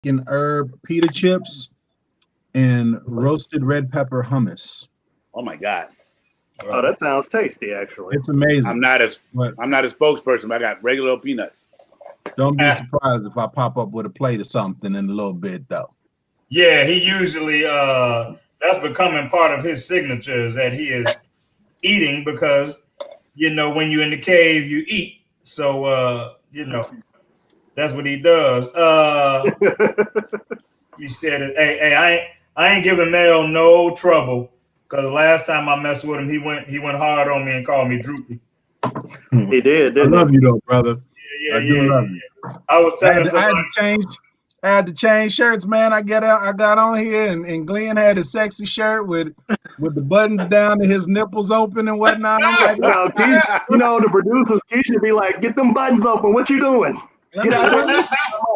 and herb pita chips and roasted red pepper hummus. Oh my God. Oh, that sounds tasty, actually. It's amazing. I'm not a spokesperson, but I got regular old peanuts. Don't be surprised if I pop up with a plate of something in a little bit, though. Yeah, he usually that's becoming part of his signature is that he is eating because when you're in the cave you eat. So that's what he does. He said, "Hey, I ain't giving Mel no trouble because the last time I messed with him, he went hard on me and called me droopy." He did, I didn't love you though, brother. Yeah. I do love you. I was telling I had to change shirts, man. I got on here and Glenn had a sexy shirt with the buttons down and his nipples open and whatnot. I'm like, the producers, he should be like, get them buttons open. What you doing? Get out of here.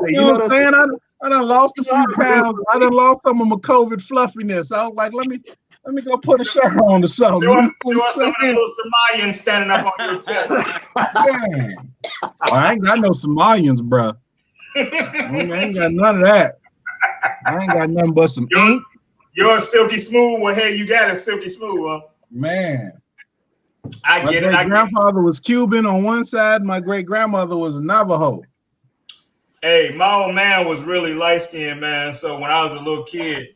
you know what I'm saying? I done lost a few pounds. I done lost some of my COVID fluffiness. I was like, let me go put a shirt on or something. Show us some of the little Somalians standing up on your chest. Damn. I ain't got no Somalians, bro. I ain't got none of that. I ain't got nothing but some ink. You're silky smooth. Well, hey, you got it silky smooth, huh? Man. I get it. My grandfather was Cuban on one side. My great grandmother was Navajo. Hey, my old man was really light skinned, man. So when I was a little kid,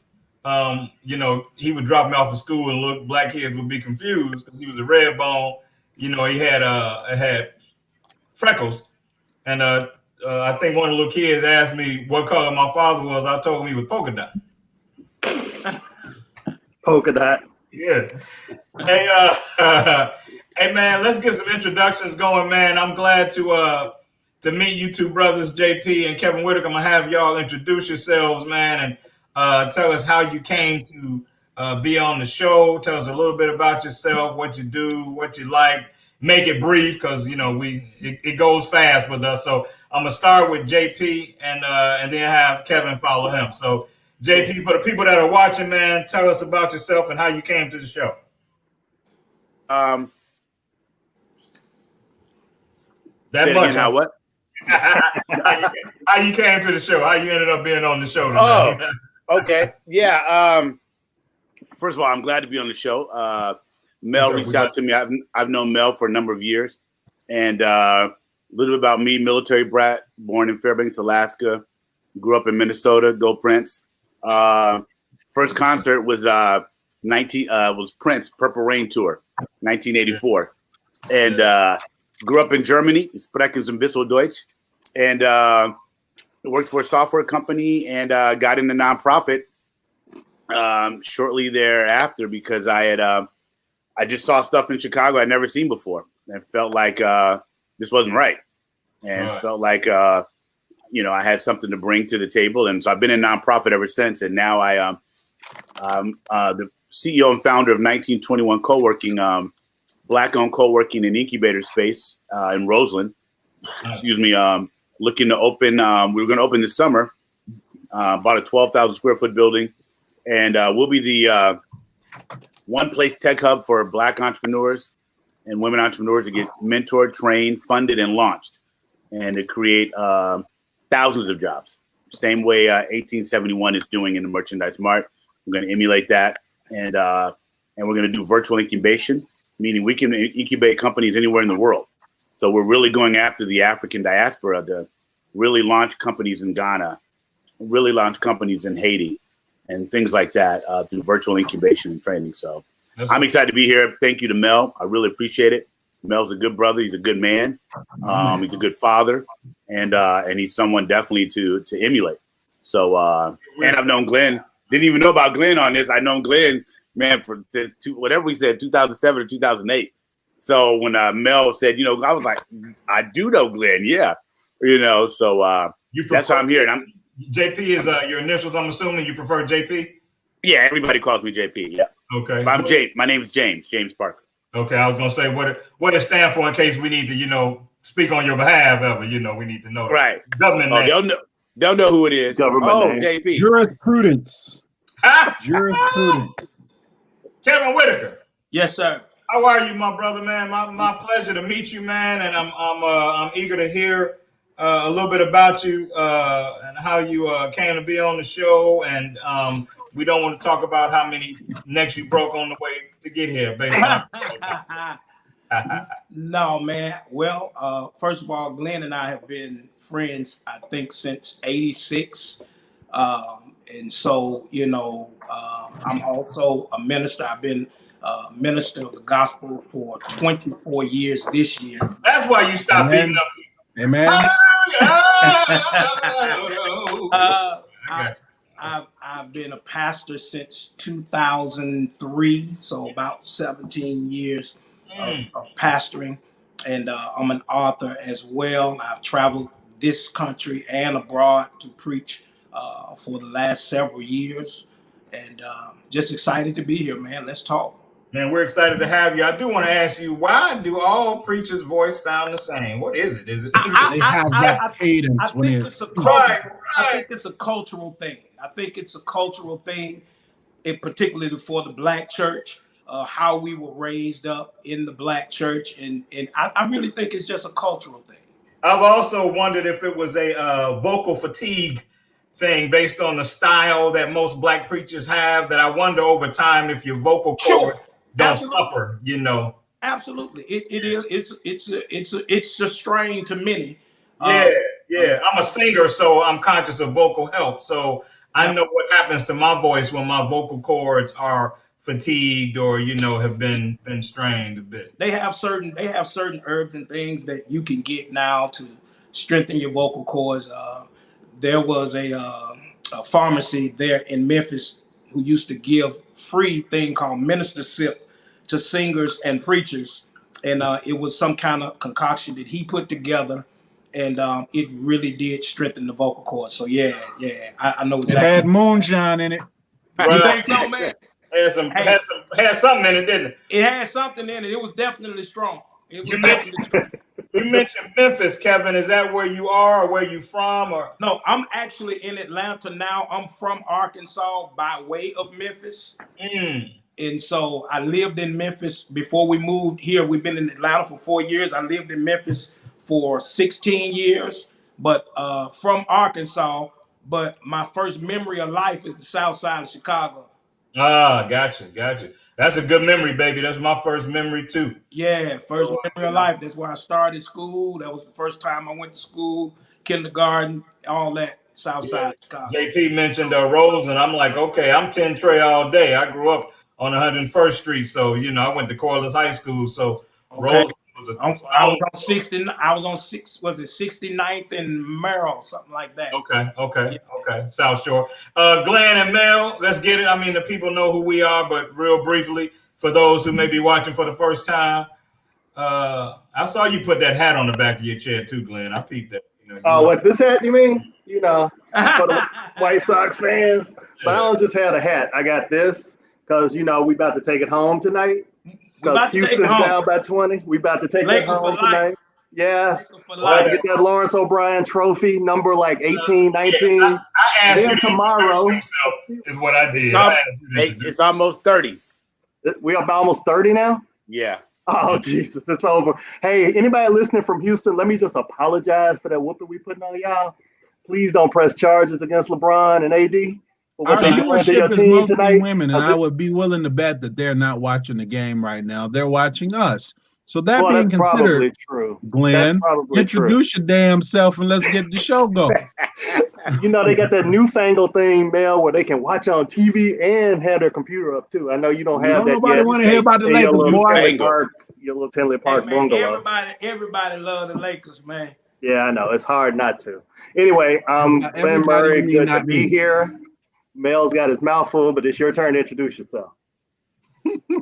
he would drop me off at school and black kids would be confused because he was a red bone. He had freckles. And I think one of the little kids asked me what color my father was. I told him he was polka dot. Polka dot. Yeah. Hey, hey man, let's get some introductions going, man. I'm glad to meet you two brothers, JP and Kevin Whitaker. I'm gonna have y'all introduce yourselves, man, and tell us how you came to be on the show. Tell us a little bit about yourself, what you do, what you like. Make it brief because it goes fast with us. So I'm gonna start with JP and then have Kevin follow him. So JP, for the people that are watching, man, tell us about yourself and how you came to the show. That much. How what? How you came to the show? How you ended up being on the show today? Oh, okay. Yeah. First of all, I'm glad to be on the show. Mel reached out to me. I've known Mel for a number of years. And a little bit about me, military brat, born in Fairbanks, Alaska. Grew up in Minnesota, go Prince. First concert was Prince, Purple Rain Tour, 1984. And grew up in Germany, Sprechen Sie ein bisschen Deutsch. And worked for a software company and got in the nonprofit shortly thereafter because I just saw stuff in Chicago I'd never seen before and felt like this wasn't right. And felt like, I had something to bring to the table. And so I've been in nonprofit ever since. And now I'm the CEO and founder of 1921 Co-working, Black-owned co-working and incubator space in Roseland. Excuse me. Looking to open. We were going to open this summer. About a 12,000 square foot building, and we'll be the one place tech hub for Black entrepreneurs and women entrepreneurs to get mentored, trained, funded, and launched, and to create thousands of jobs. Same way 1871 is doing in the merchandise mart. We're going to emulate that, and we're going to do virtual incubation, meaning we can incubate companies anywhere in the world. So we're really going after the African diaspora to really launch companies in Ghana, really launch companies in Haiti, and things like that through virtual incubation and training. So I'm excited to be here. Thank you to Mel. I really appreciate it. Mel's a good brother. He's a good man. He's a good father, and he's someone definitely to emulate. So and I've known Glenn. Didn't even know about Glenn on this. I known Glenn, man, for whatever we said, 2007 or 2008. So when Mel said, I was like, I do know Glenn, yeah, So that's why I'm here. And JP is your initials. I'm assuming you prefer JP. Yeah, everybody calls me JP. Yeah. Okay. But my name is James Parker. Okay, I was gonna say what it stands for in case we need to speak on your behalf ever. We need to know. Right. Government name. They'll know who it is. Government name. JP. Jurisprudence. Jurisprudence. Kevin Whitaker. Yes, sir. How are you, my brother, man? My pleasure to meet you, man. And I'm eager to hear a little bit about you and how you came to be on the show. And we don't want to talk about how many necks you broke on the way to get here, based on. No, man. Well, first of all, Glenn and I have been friends, I think, since '86. And so, I'm also a minister. I've been a minister of the gospel for 24 years this year. That's why you stopped beating up. Amen. I've been a pastor since 2003, so about 17 years of pastoring, and I'm an author as well. I've traveled this country and abroad to preach for the last several years, and just excited to be here, man. Let's talk. Man, we're excited to have you. I do want to ask you, why do all preachers' voice sound the same? What is it? Is it? They have that cadence. I think it's a cultural. I think it's a cultural thing. I think it's a cultural thing, particularly for the Black church, how we were raised up in the Black church, and I really think it's just a cultural thing. I've also wondered if it was a vocal fatigue thing based on the style that most Black preachers have. That I wonder over time if your vocal cord don't suffer. Absolutely, it is. It's a strain to many. Yeah. I'm a singer, so I'm conscious of vocal health. So I know what happens to my voice when my vocal cords are fatigued or have been strained a bit. They have certain herbs and things that you can get now to strengthen your vocal cords. There was a pharmacy there in Memphis who used to give free thing called Minister Sip to singers and preachers, and it was some kind of concoction that he put together, and it really did strengthen the vocal cords. So yeah, I know exactly. It had moonshine in it. You think so, man? Had something in it, didn't it? It had something in it. It was definitely strong. You mentioned Memphis, Kevin. Is that where you are or where you from? Or no, I'm actually in Atlanta now. I'm from Arkansas by way of Memphis. And so I lived in Memphis before we moved here. We've been in Atlanta for 4 years. I lived in Memphis for 16 years, but from Arkansas. But my first memory of life is the South Side of Chicago. Ah, gotcha. That's a good memory, baby. That's my first memory too. Yeah, first memory of life. That's where I started school. That was the first time I went to school, kindergarten, all that. South Side of Chicago. JP mentioned Rose, and I'm like, okay, I'm 10 Trey all day. I grew up on 101st Street, so I went to Corliss High School. So Rose I was on 60. I was on 69th and Merrill, something like that. Okay. South Shore. Glenn and Mel, let's get it. I mean, the people know who we are, but real briefly, for those who may be watching for the first time, I saw you put that hat on the back of your chair too, Glenn. I peeped that. What, this hat you mean? For the White Sox fans. But I don't just have a hat. I got this because we about to take it home tonight. Because Houston's down by 20. We about to take it home tonight. Yes. Get that Lawrence O'Brien trophy, number like 18, 19. I asked then tomorrow is what I did. It's almost 30. We are almost 30 now? Yeah. Oh, Jesus, it's over. Hey, anybody listening from Houston, let me just apologize for that whooping we putting on y'all. Please don't press charges against LeBron and AD. Our viewership is mostly women, and I would be willing to bet that they're not watching the game right now. They're watching us. So that being considered, true. Glenn, introduce your damn self and let's get the show going. They got that newfangled thing, Mel, where they can watch on TV and have their computer up too. I know you don't have that yet. Nobody want to hear about the Lakers, boy. Your little Tinley Park bungalow. Everybody love the Lakers, man. Yeah, I know. It's hard not to. Anyway, Glenn Murray, good to be here. Mel's got his mouth full, but it's your turn to introduce yourself. You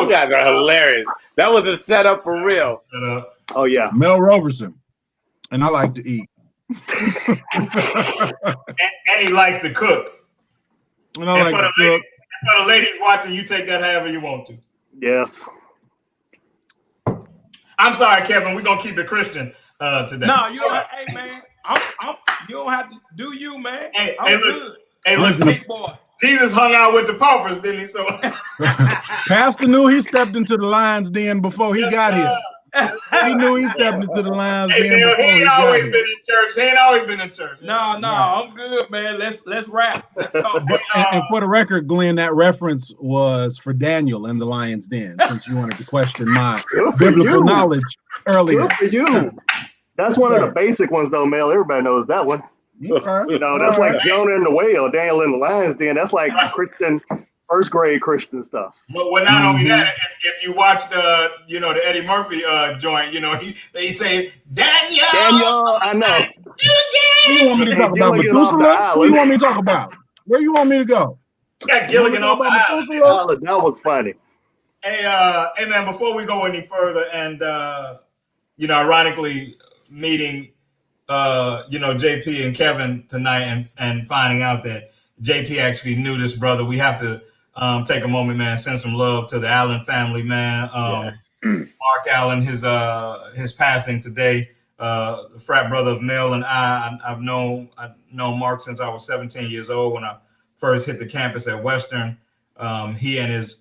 guys are hilarious. That was a setup for real. Oh, yeah. Mel Roberson. And I like to eat. and he likes to cook. And I like to cook. For the ladies watching, you take that however you want to. Yes. I'm sorry, Kevin. We're going to keep it Christian today. No, you don't have, hey, man. You don't have to do you, man. I'm good. Hey, listen, big boy. Jesus hung out with the paupers, didn't he? So Pastor knew he stepped into the lion's den before he got here. He knew he stepped into the Lions Hey, Den Neil, before he he ain't got always here. been in church. He ain't always been in church. No, I'm good, man. Let's rap. Let's talk. And for the record, Glenn, that reference was for Daniel in the Lion's Den, since you wanted to question my biblical knowledge earlier. Good for you. That's one of the basic ones, though, Mel. Everybody knows that one. Okay. You know, that's like Jonah and the whale, Daniel in the Lion's Den. That's like Christian, first grade Christian stuff. But not only that, if you watch the Eddie Murphy joint, they say Daniel, I know. What you want me to talk about? Methuselah? What you want me to talk about? Where you want me to go? Got Gilligan off the island. That was funny. Hey, man, before we go any further, and ironically meeting JP and Kevin tonight and finding out that JP actually knew this brother, we have to take a moment, man, send some love to the Allen family, man. Mark Allen, his passing today, the frat brother of Mel and I've known Mark since I was 17 years old when I first hit the campus at Western. He and his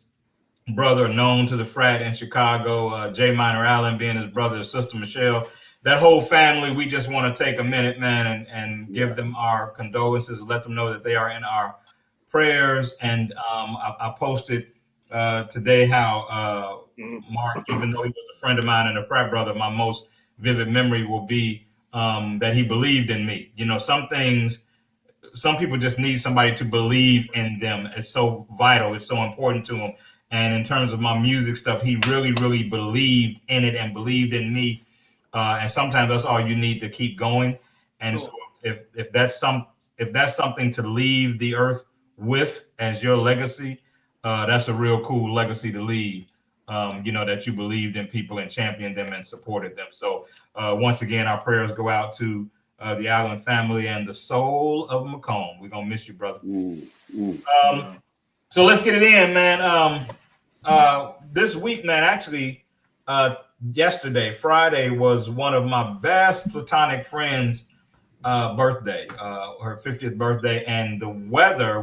brother known to the frat in Chicago, J. Minor Allen being his brother, his sister Michelle. That whole family, we just want to take a minute, man, and give them our condolences, let them know that they are in our prayers. And I posted today how Mark, even though he was a friend of mine and a frat brother, my most vivid memory will be that he believed in me. Some things, some people just need somebody to believe in them. It's so vital. It's so important to them. And in terms of my music stuff, he really, really believed in it and believed in me. And sometimes that's all you need to keep going. And so if that's something to leave the earth with as your legacy, that's a real cool legacy to leave. That you believed in people and championed them and supported them. So once again, our prayers go out to the Allen family and the soul of McComb. We're gonna miss you, brother. So let's get it in, man. This week, man, actually, yesterday, Friday, was one of my best platonic friends' birthday, her 50th birthday, and the weather,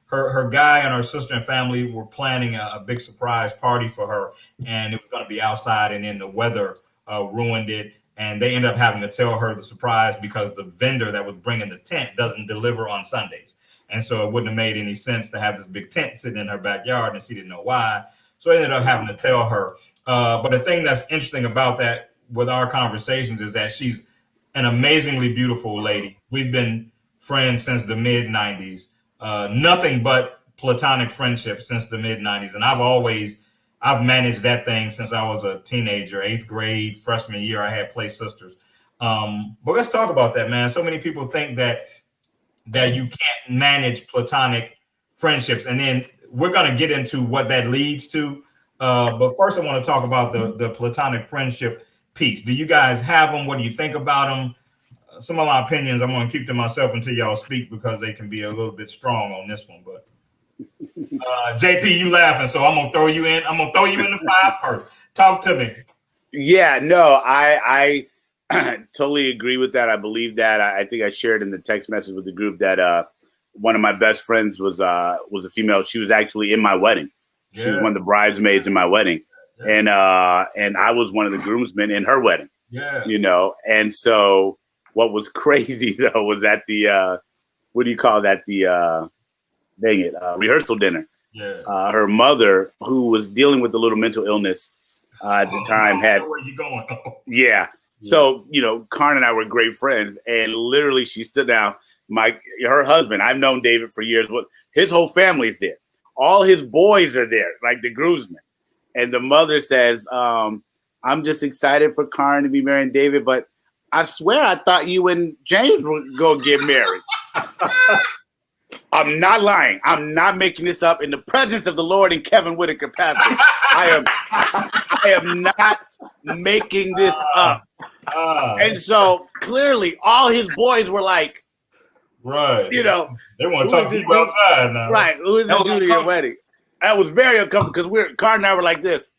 her guy and her sister and family were planning a big surprise party for her, and it was going to be outside, and then the weather ruined it, and they ended up having to tell her the surprise because the vendor that was bringing the tent doesn't deliver on Sundays. And so it wouldn't have made any sense to have this big tent sitting in her backyard, and she didn't know why. So I ended up having to tell her. But the thing that's interesting about that with our conversations is that she's an amazingly beautiful lady. We've been friends since the mid-90s. Nothing but platonic friendship since the mid-90s. And I've managed that thing since I was a teenager, 8th grade, freshman year. I had play sisters. But let's talk about that, man. So many people think that you can't manage platonic friendships. And then we're going to get into what that leads to. But first I want to talk about the platonic friendship piece. Do you guys have them? What do you think about them? Some of my opinions, I'm going to keep to myself until y'all speak because they can be a little bit strong on this one. But JP, you laughing, so I'm going to throw you in. I'm going to throw you in the five first. Talk to me. Yeah, no, I totally agree with that. I believe that. I think I shared in the text message with the group that one of my best friends was a female. She was actually in my wedding. Yeah. She was one of the bridesmaids in my wedding. Yeah. And I was one of the groomsmen in her wedding. Yeah. And so what was crazy though was at the what do you call that? The rehearsal dinner. Yeah. Her mother, who was dealing with a little mental illness at the time, had where you going? Yeah. So, Karn and I were great friends, and literally she stood down. Her husband, I've known David for years, but his whole family's there. All his boys are there, like the groomsmen. And the mother says, I'm just excited for Karn to be marrying David, but I swear I thought you and James were going to get married. I'm not lying. I'm not making this up. In the presence of the Lord and Kevin Whitaker, Pastor, I am not making this up. And so clearly all his boys were like, right. They want to talk to you outside now. Right. Who is this dude at your wedding? That was very uncomfortable because Karn and I were like this.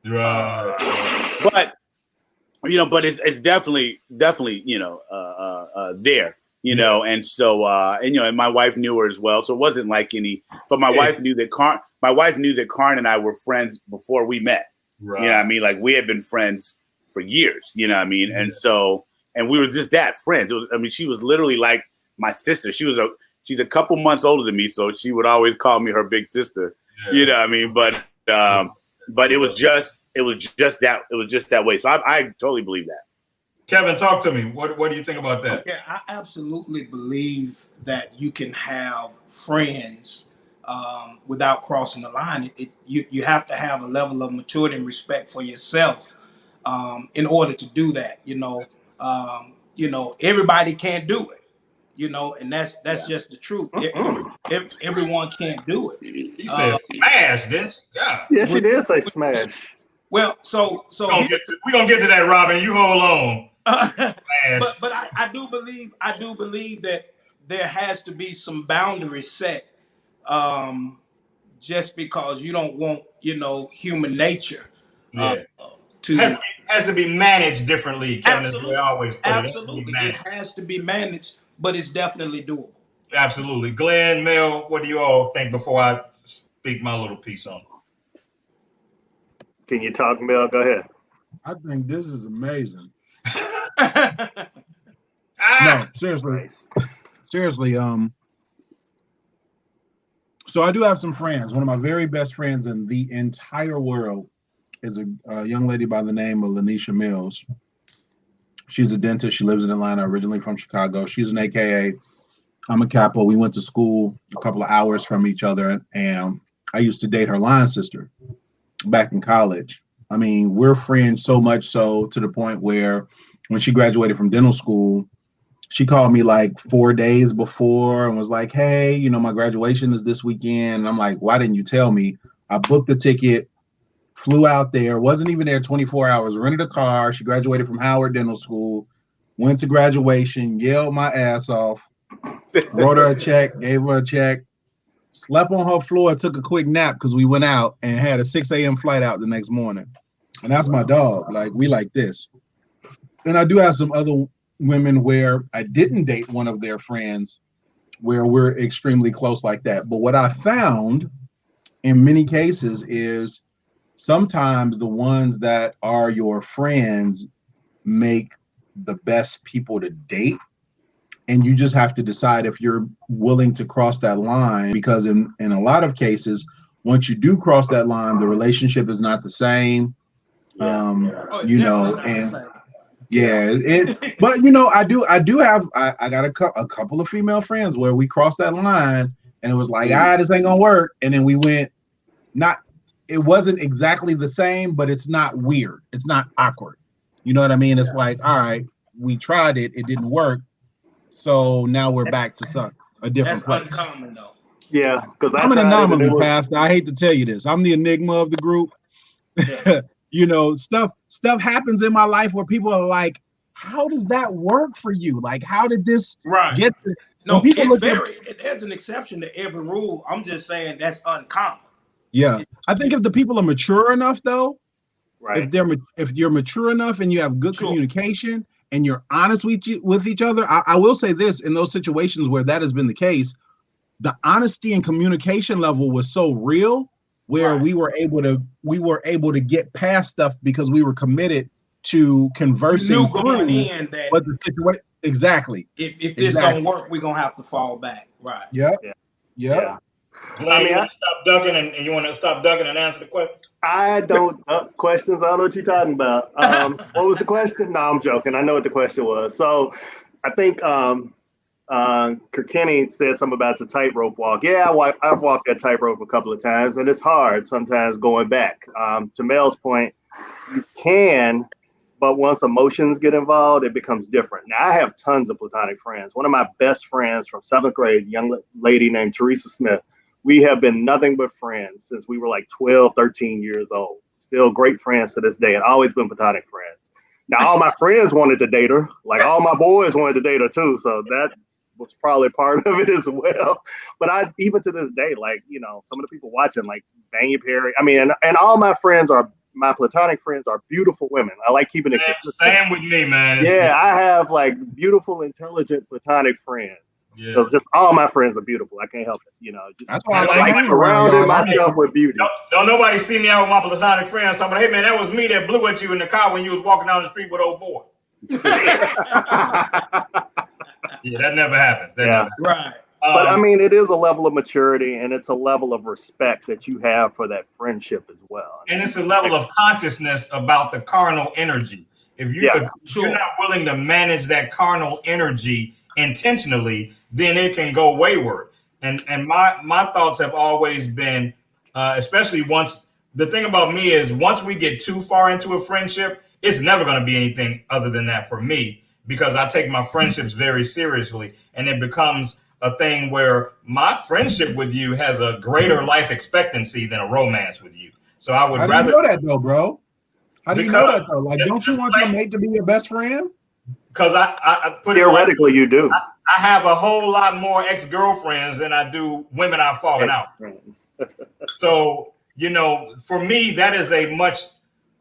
Right. But it's definitely, there, and so, and my wife knew her as well. So it wasn't like but my wife knew that Karn and I were friends before we met. Right. You know what I mean? Like we had been friends for years, you know what I mean? And so, and we were just that friends. I mean, she was literally like my sister. She's a couple months older than me, so she would always call me her big sister. You know what I mean? But it was just that way. So I totally believe that. Kevin, talk to me. What do you think about that? Yeah, I absolutely believe that you can have friends without crossing the line. You have to have a level of maturity and respect for yourself in order to do that. Everybody can't do it. And that's just the truth. Everyone can't do it. He said smash this. Yeah, she did say smash. Well, so we're gonna get to that, Robin. You hold on. but I do believe that there has to be some boundaries set, just because you don't want human nature has to be managed differently. Kevin, absolutely, always absolutely, it has to be managed, but it's definitely doable. Absolutely, Glenn, Mel, what do you all think before I speak my little piece on it? Can you talk, Mel? Go ahead. I think this is amazing. No, seriously. So I do have some friends. One of my very best friends in the entire world is a young lady by the name of Lanisha Mills. She's a dentist. She lives in Atlanta, originally from Chicago. She's an AKA. I'm a capo. We went to school a couple of hours from each other, and I used to date her line sister back in college. I mean, we're friends so much so to the point where when she graduated from dental school, she called me like 4 days before and was like, hey, my graduation is this weekend. And I'm like, why didn't you tell me? I booked the ticket, flew out there, wasn't even there 24 hours, rented a car. She graduated from Howard Dental School, went to graduation, yelled my ass off, wrote her a check, gave her a check, slept on her floor, took a quick nap because we went out and had a 6 a.m. flight out the next morning. And that's my dog. Like, we like this. And I do have some other women where I didn't date one of their friends where we're extremely close like that. But what I found in many cases is sometimes the ones that are your friends make the best people to date. And you just have to decide if you're willing to cross that line, because in a lot of cases, once you do cross that line, the relationship is not the same. But I got a couple of female friends where we crossed that line and it was like, this ain't gonna work. And then we went, it wasn't exactly the same, but it's not weird. It's not awkward. You know what I mean? It's like, all right, we tried it. It didn't work. So now we're back to a different place. That's uncommon though. Yeah, because I'm an anomaly, Pastor. I hate to tell you this. I'm the enigma of the group. Yeah. Stuff happens in my life where people are like, how does that work for you? Like, how did this get to... No, there's an exception to every rule. I'm just saying that's uncommon. Yeah. I think if the people are mature enough though, right. If you're mature enough and you have good communication and you're honest with each other, I will say this, in those situations where that has been the case, the honesty and communication level was so real where we were able to get past stuff because we were committed to conversing going in that what the situation exactly. If this don't work, we're gonna have to fall back. Right. Yeah. Glenn, you want to stop ducking and you want to stop ducking and answer the question? I don't duck questions. I don't know what you're talking about. What was the question? No, I'm joking. I know what the question was. So I think Kirkenny said something about the tightrope walk. Yeah, I've walked that tightrope a couple of times, and it's hard sometimes going back. To Mel's point, you can, but once emotions get involved, it becomes different. Now, I have tons of platonic friends. One of my best friends from 7th grade, a young lady named Teresa Smith. We have been nothing but friends since we were like 12, 13 years old. Still great friends to this day, and always been platonic friends. Now, all my friends wanted to date her. Like, all my boys wanted to date her, too. So that was probably part of it as well. But even to this day, like, some of the people watching, like Vanya Perry, I mean, and all my platonic friends are beautiful women. I like keeping it consistent. Same with me, man. I have like beautiful, intelligent platonic friends. Because just all my friends are beautiful. I can't help it. You know, just that's why I like hanging surrounding around myself with beauty. Don't nobody see me out with my platonic friends talking about, hey man, that was me that blew at you in the car when you was walking down the street with old boy. Yeah, that never happens. That never happens. Right. But I mean, it is a level of maturity and it's a level of respect that you have for that friendship as well. And it's a level of consciousness about the carnal energy. If you're not willing to manage that carnal energy intentionally, then it can go wayward. And my thoughts have always been, especially once, the thing about me is once we get too far into a friendship, it's never going to be anything other than that for me, because I take my friendships very seriously, and it becomes a thing where my friendship with you has a greater life expectancy than a romance with you. So I would rather. How do you know that though, bro? How do you know that though? Like, don't you want your mate to be your best friend? Because I put theoretically, you do. I have a whole lot more ex-girlfriends than I do women I've fallen out. So, you know, for me, that is a much,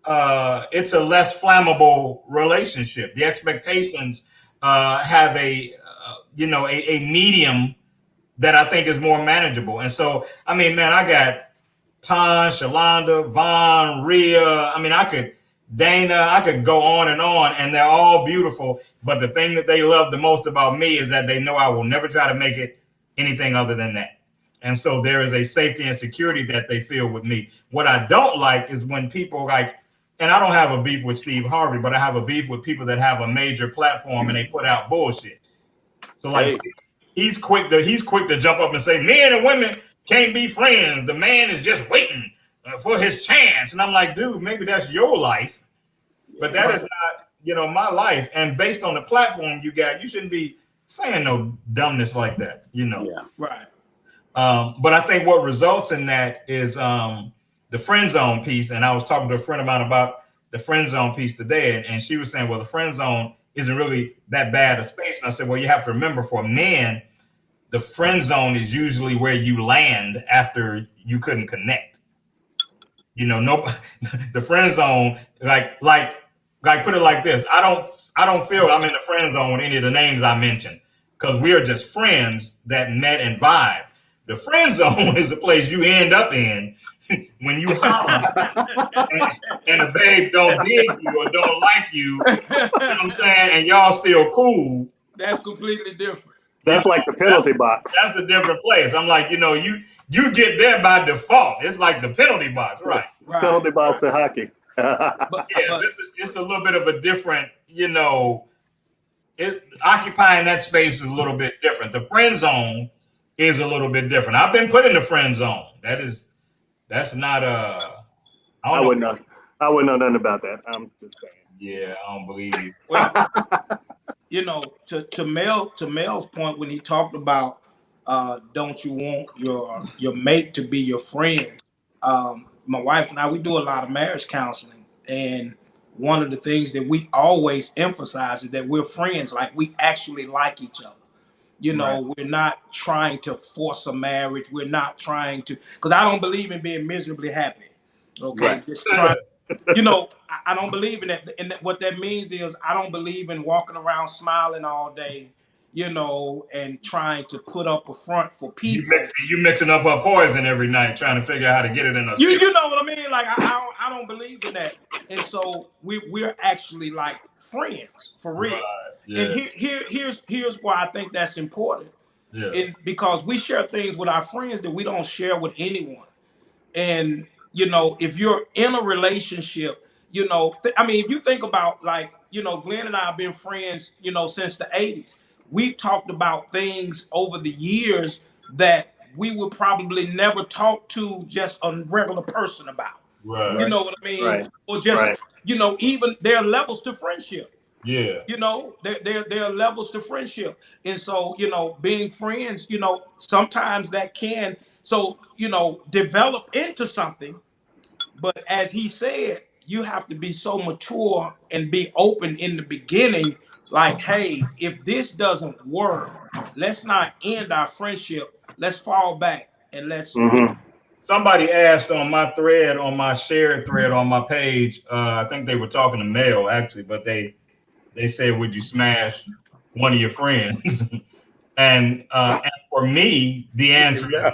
it's a less flammable relationship. The expectations have a medium that I think is more manageable. And so, I mean, man, I got Ton, Shalonda, Vaughn, Rhea. I mean, Dana, I could go on, and they're all beautiful. But the thing that they love the most about me is that they know I will never try to make it anything other than that. And so there is a safety and security that they feel with me. What I don't like is when people and I don't have a beef with Steve Harvey, but I have a beef with people that have a major platform and they put out bullshit. So he's quick to jump up and say, men and women can't be friends. The man is just waiting for his chance. And I'm like, dude, maybe that's your life, but that is not, my life. And based on the platform you got, you shouldn't be saying no dumbness like that, Yeah. Right. But I think what results in that is the friend zone piece. And I was talking to a friend of mine about the friend zone piece today, and she was saying, well, the friend zone isn't really that bad a space. And I said, well, you have to remember, for men, the friend zone is usually where you land after you couldn't connect. The friend zone, like put it like this. I don't feel I'm in the friend zone with any of the names I mentioned, because we are just friends that met and vibe. The friend zone is a place you end up in when you holler and the babe don't dig you or don't like you. You know what I'm saying? And y'all still cool. That's completely different. That's like the penalty box. That's a different place. I'm like, you get there by default. It's like the penalty box, right? Penalty box in hockey. But it's a little bit of a different, occupying that space is a little bit different. The friend zone is a little bit different. I've been put in the friend zone. That's not I wouldn't know nothing about that. I'm just saying. Yeah, I don't believe you. Well, to Mel's point, when he talked about don't you want your mate to be your friend? My wife and I, we do a lot of marriage counseling, and one of the things that we always emphasize is that we're friends, like we actually like each other. We're not trying to force a marriage. We're not trying to, because I don't believe in being miserably happy. Okay, right. Just trying. I don't believe in that. And what that means is I don't believe in walking around smiling all day, and trying to put up a front for people. You mixing up her poison every night, trying to figure out how to get it in her. You know what I mean? Like I don't believe in that. And so we're actually like friends for real. Right. Yeah. And here's why I think that's important. Yeah. Because we share things with our friends that we don't share with anyone. And if you're in a relationship, if you think about Glenn and I have been friends, since the 80s. We've talked about things over the years that we would probably never talk to just a regular person about. Right. You know what I mean? Right. Or just, even there are levels to friendship. Yeah. There are levels to friendship. And so, being friends, sometimes that can, develop into something. But as he said, you have to be so mature and be open in the beginning. Like, hey, if this doesn't work, let's not end our friendship. Let's fall back and let's. Mm-hmm. Somebody asked on my thread, on my shared thread on my page. I think they were talking to Mel actually, but they said, "Would you smash one of your friends?" And for me, the answer is no.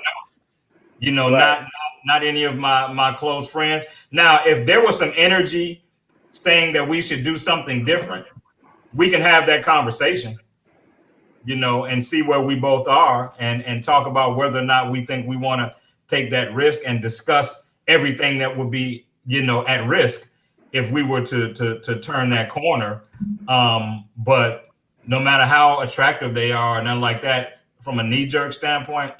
You know, Right. not any of my close friends. Now, if there was some energy saying that we should do something different, we can have that conversation, you know, and see where we both are and talk about whether or not we think we want to take that risk and discuss everything that would be, you know, at risk if we were to turn that corner. But no matter how attractive they are and nothing like that, from a knee-jerk standpoint,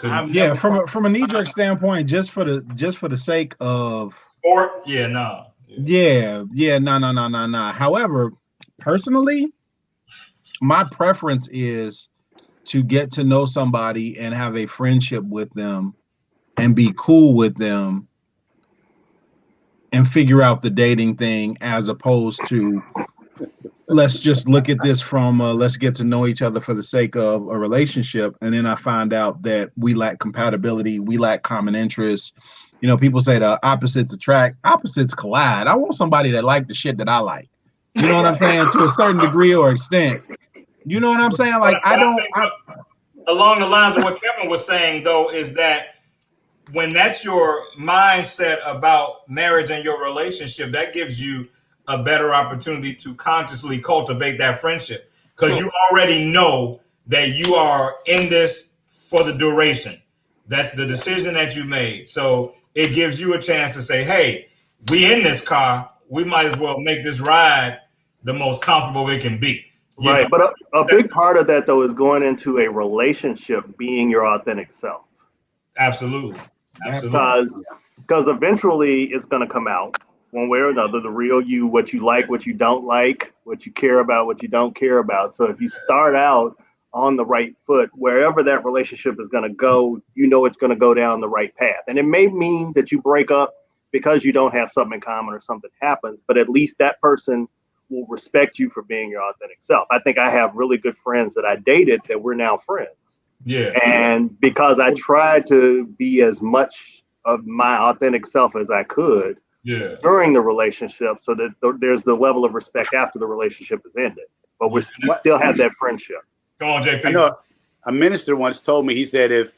yeah, from a knee-jerk standpoint, just for the sake of sport, yeah, no. No. However, personally, my preference is to get to know somebody and have a friendship with them and be cool with them and figure out the dating thing, as opposed to let's just look at this from let's get to know each other for the sake of a relationship, and then I find out that we lack compatibility, we lack common interests. You know, people say the opposites attract, opposites collide. I want somebody that like the shit that I like. You know what I'm saying? To a certain degree or extent. You know what I'm saying? Like, along the lines of what Kevin was saying, though, is that when that's your mindset about marriage and your relationship, that gives you a better opportunity to consciously cultivate that friendship, because you already know that you are in this for the duration. That's the decision that you made. So it gives you a chance to say, hey, we in this car, we might as well make this ride the most comfortable it can be. Right. But a big part of that, though, is going into a relationship being your authentic self. Absolutely. Because eventually it's going to come out one way or another, the real you, what you like, what you don't like, what you care about, what you don't care about. So if you start out on the right foot, wherever that relationship is going to go, you know it's going to go down the right path. And it may mean that you break up because you don't have something in common or something happens, but at least that person will respect you for being your authentic self. I think I have really good friends that I dated that we're now friends. Yeah. And because I tried to be as much of my authentic self as I could during the relationship, so that there's the level of respect after the relationship is ended. But we still have that friendship. Go on, JP. I know a minister once told me, he said, if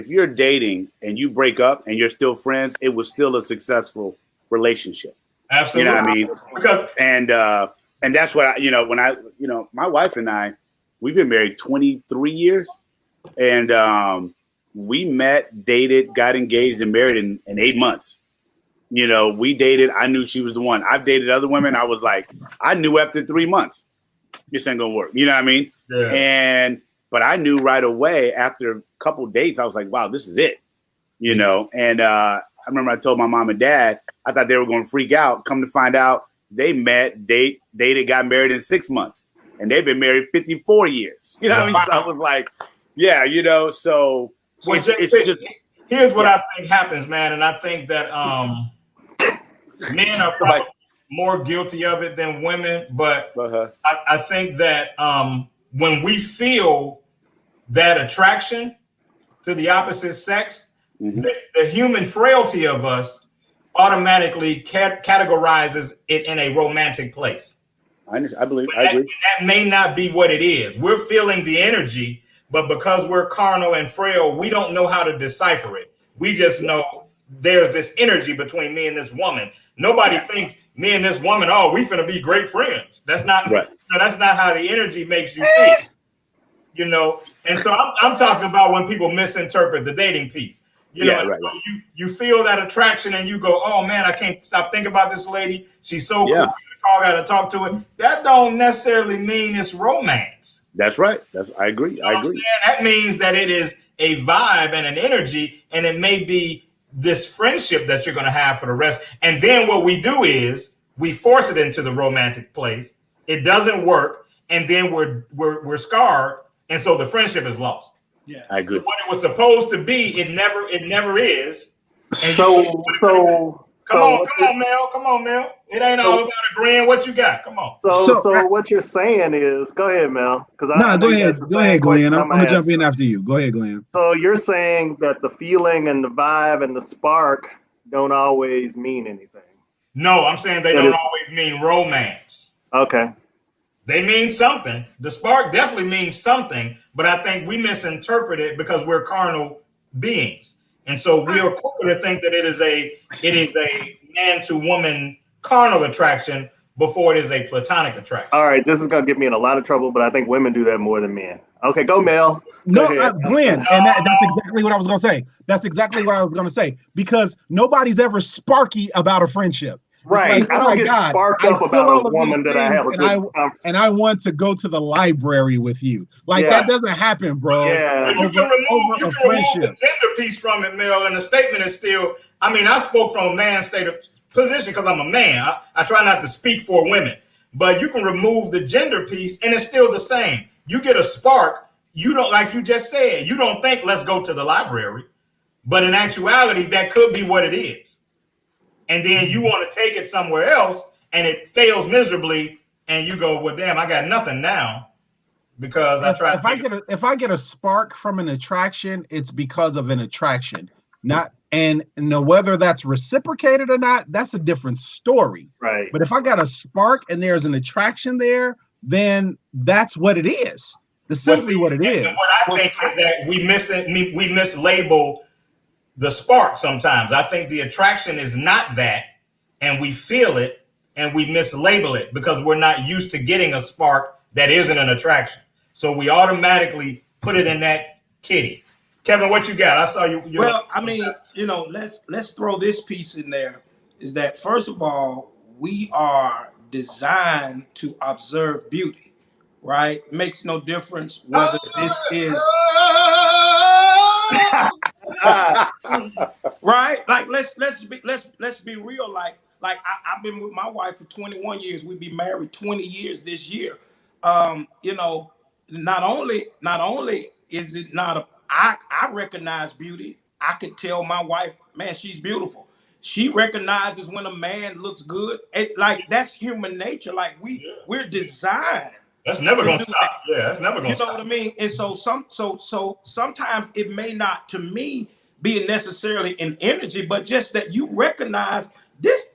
you're dating and you break up and you're still friends, it was still a successful relationship. Absolutely. You know what I mean? Because and that's what my wife and I, we've been married 23 years, and we met, dated, got engaged, and married in 8 months. You know, we dated. I knew she was the one. I've dated other women. I was like, I knew after 3 months, this ain't gonna work. You know what I mean? Yeah. But I knew right away after a couple dates, I was like, wow, this is it. You know, and I remember I told my mom and dad, I thought they were going to freak out. Come to find out, they met, dated, got married in 6 months, and they've been married 54 years. You know what I mean? So I was like, yeah, you know, so it's just. Here's what I think happens, man, and I think that men are probably more guilty of it than women, but I think that when we feel that attraction to the opposite sex, the human frailty of us automatically categorizes it in a romantic place. I agree. That may not be what it is. We're feeling the energy, but because we're carnal and frail, we don't know how to decipher it. We just know there's this energy between me and this woman. Nobody thinks me and this woman, oh, we finna be great friends. That's not right. That's not how the energy makes you feel. You know, and so I'm talking about when people misinterpret the dating piece. You know, right. You feel that attraction and you go, oh man, I can't stop thinking about this lady. She's so cool. I got to talk to her. That don't necessarily mean it's romance. That's right. I agree. I agree. That means that it is a vibe and an energy, and it may be this friendship that you're going to have for the rest. And then what we do is we force it into the romantic place. It doesn't work, and then we're scarred, and so the friendship is lost. Yeah, I agree. What it was supposed to be, it never is. And Come on, Mel. It ain't all about agreeing. What you got? Come on. So what you're saying is, go ahead, Mel. Go ahead, Glenn. I'm gonna jump in after you. Go ahead, Glenn. So you're saying that the feeling and the vibe and the spark don't always mean anything. No, I'm saying they don't always mean romance. Okay. They mean something. The spark definitely means something, but I think we misinterpret it because we're carnal beings. And so we are quick to think that it is a man to woman carnal attraction before it is a platonic attraction. All right, this is gonna get me in a lot of trouble, but I think women do that more than men. Okay, go Mel. No, Glenn, and that's exactly what I was gonna say. That's exactly what I was gonna say, because nobody's ever sparky about a friendship. Right. Like, I don't get sparked up about a woman that I have a good and I want to go to the library with you. Like that doesn't happen, bro. Yeah. You can remove the gender piece from it, Mel, and the statement is still, I mean, I spoke from a man's state of position because I'm a man. I try not to speak for women. But you can remove the gender piece and it's still the same. You get a spark, you don't, like you just said, you don't think let's go to the library. But in actuality, that could be what it is. And then you want to take it somewhere else and it fails miserably, and you go, well, damn, I got nothing now because I tried. If I get a spark from an attraction, it's because of an attraction, not and whether that's reciprocated or not, that's a different story. Right. But if I got a spark and there's an attraction there, then that's what it is. That's simply what it is. What I think is that we mislabel the spark sometimes. I think the attraction is not that, and we feel it and we mislabel it because we're not used to getting a spark that isn't an attraction. So we automatically put it in that kitty. Kevin, what you got? I saw you. Well, I mean, let's throw this piece in there. Is that first of all, we are designed to observe beauty, right? It makes no difference whether this is right. Like let's be real. Like I've been with my wife for 21 years. We'll be married 20 years this year. Not only is it not I recognize beauty. I could tell my wife, man, she's beautiful. She recognizes when a man looks good. Like that's human nature. Like we're designed. That's never gonna stop. Yeah, that's never gonna stop. You know what I mean? And so sometimes it may not, to me, be necessarily in energy, but just that you recognize this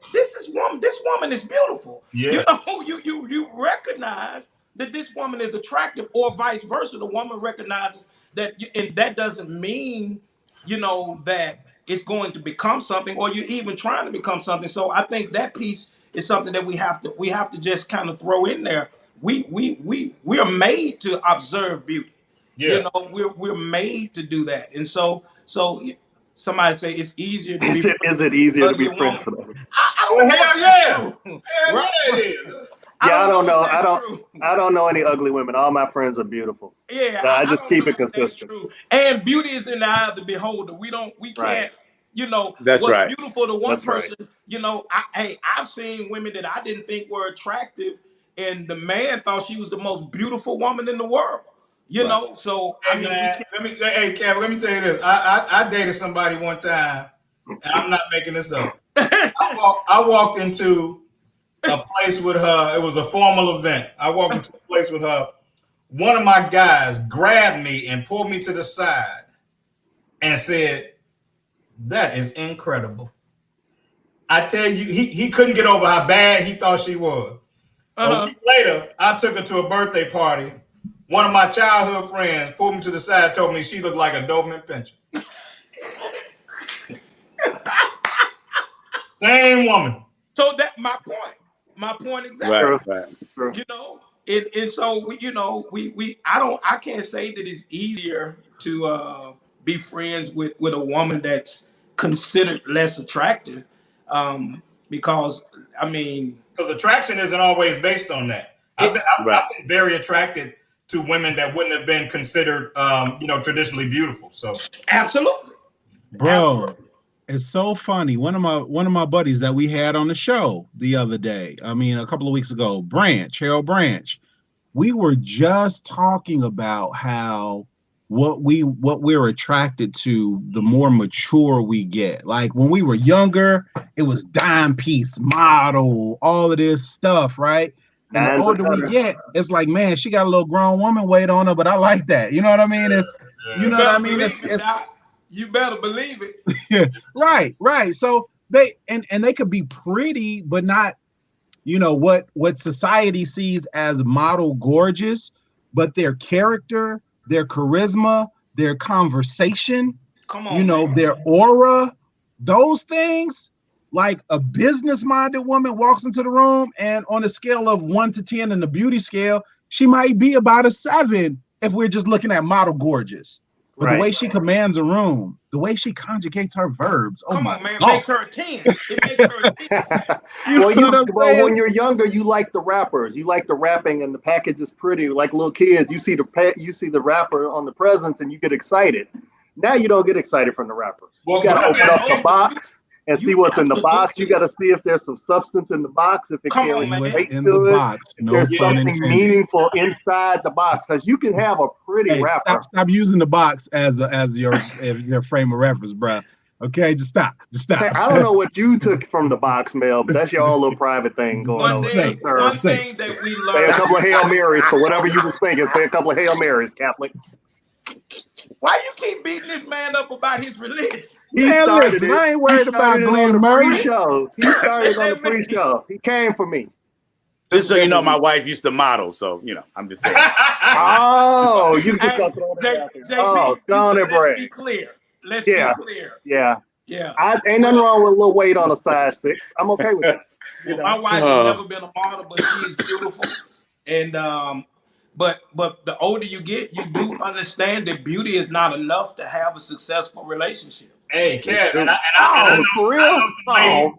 woman is beautiful. Yeah. You recognize that this woman is attractive, or vice versa. The woman recognizes that, and that doesn't mean, that it's going to become something, or you're even trying to become something. So I think that piece is something that we have to just kind of throw in there. We are made to observe beauty. Yeah. We're made to do that. And so somebody say it's easier to is it easier to be friends for them? I don't know. I don't know any ugly women. All my friends are beautiful. Yeah. So I just keep it consistent. And beauty is in the eye of the beholder. We can't, That's what's right. beautiful to one That's person, I've seen women that I didn't think were attractive, and the man thought she was the most beautiful woman in the world. So hey, Kevin, let me tell you this. I dated somebody one time, and I'm not making this up. I walked into a place with her. It was a formal event. I walked into a place with her. One of my guys grabbed me and pulled me to the side and said, "That is incredible." I tell you, he couldn't get over how bad he thought she was. A week later, I took her to a birthday party. One of my childhood friends pulled me to the side, told me she looked like a Doberman Pinscher. Same woman. So that my point exactly. Right. And so I can't say that it's easier to be friends with a woman that's considered less attractive, because attraction isn't always based on that. I've been very attracted to women that wouldn't have been considered traditionally beautiful. So absolutely, bro. Absolutely. It's so funny. One of my buddies that we had on the show the other day, a couple of weeks ago, Harold Branch, we were just talking about how what we're attracted to the more mature we get. Like when we were younger, it was dime piece, model, all of this stuff, right? And the older we get, it's like, man, she got a little grown woman weight on her, but I like that. You know what I mean? You better believe it. Yeah, right. So they could be pretty, but not what society sees as model gorgeous, but their character, their charisma, their conversation, come on, man. their aura, those things. Like a business-minded woman walks into the room, and on a scale of 1 to 10 in the beauty scale, she might be about a 7 if we're just looking at model gorgeous. But the way she commands a room, the way she conjugates her verbs, come on, man, makes her a 10. It makes her a 10. Well, when you're younger, you like the rappers. You like the rapping, and the package is pretty. Like little kids, you see the rapper on the presents, and you get excited. Now you don't get excited from the rappers. You got to open up the box and see what's in the box. You got to see if there's some substance in the box, if it carries weight to it, if there's something meaningful inside the box. Because you can have a pretty rapper. Stop using the box as your frame of reference, bro. Okay, just stop. Hey, I don't know what you took from the box, Mel, but that's your own little private thing going on. One thing that we learned. Say a couple of Hail Marys for whatever you was thinking. Say a couple of Hail Marys, Catholic. Why you keep beating this man up about his religion? I ain't worried about Glenn Murray. He started on the pre-show. He came for me. Just so you know, my wife used to model, so I'm just saying. Oh, you just got thrown that out there. Oh, let's be clear. Let's be clear. Yeah. Ain't nothing wrong with a little weight on a size 6. I'm okay with that. My wife has never been a model, but she is beautiful. And but the older you get, you do understand that beauty is not enough to have a successful relationship. Hey, Kev, and I know, for real?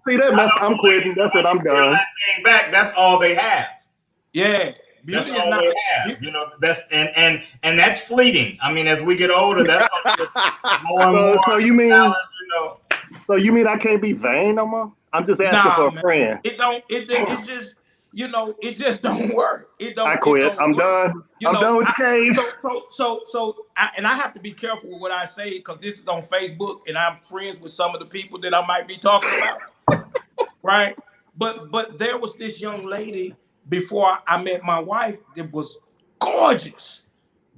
See that mess? I'm quitting. That's it. I'm done. Back. That's all they have. Yeah, that's all they have. That's and that's fleeting. I mean, as we get older, that's more and more. So you mean, So you mean I can't be vain no more? I'm just asking for a friend. It just. It just don't work. I quit. I'm done. I'm done with the cave. So I have to be careful with what I say because this is on Facebook and I'm friends with some of the people that I might be talking about, right? But there was this young lady before I met my wife that was gorgeous,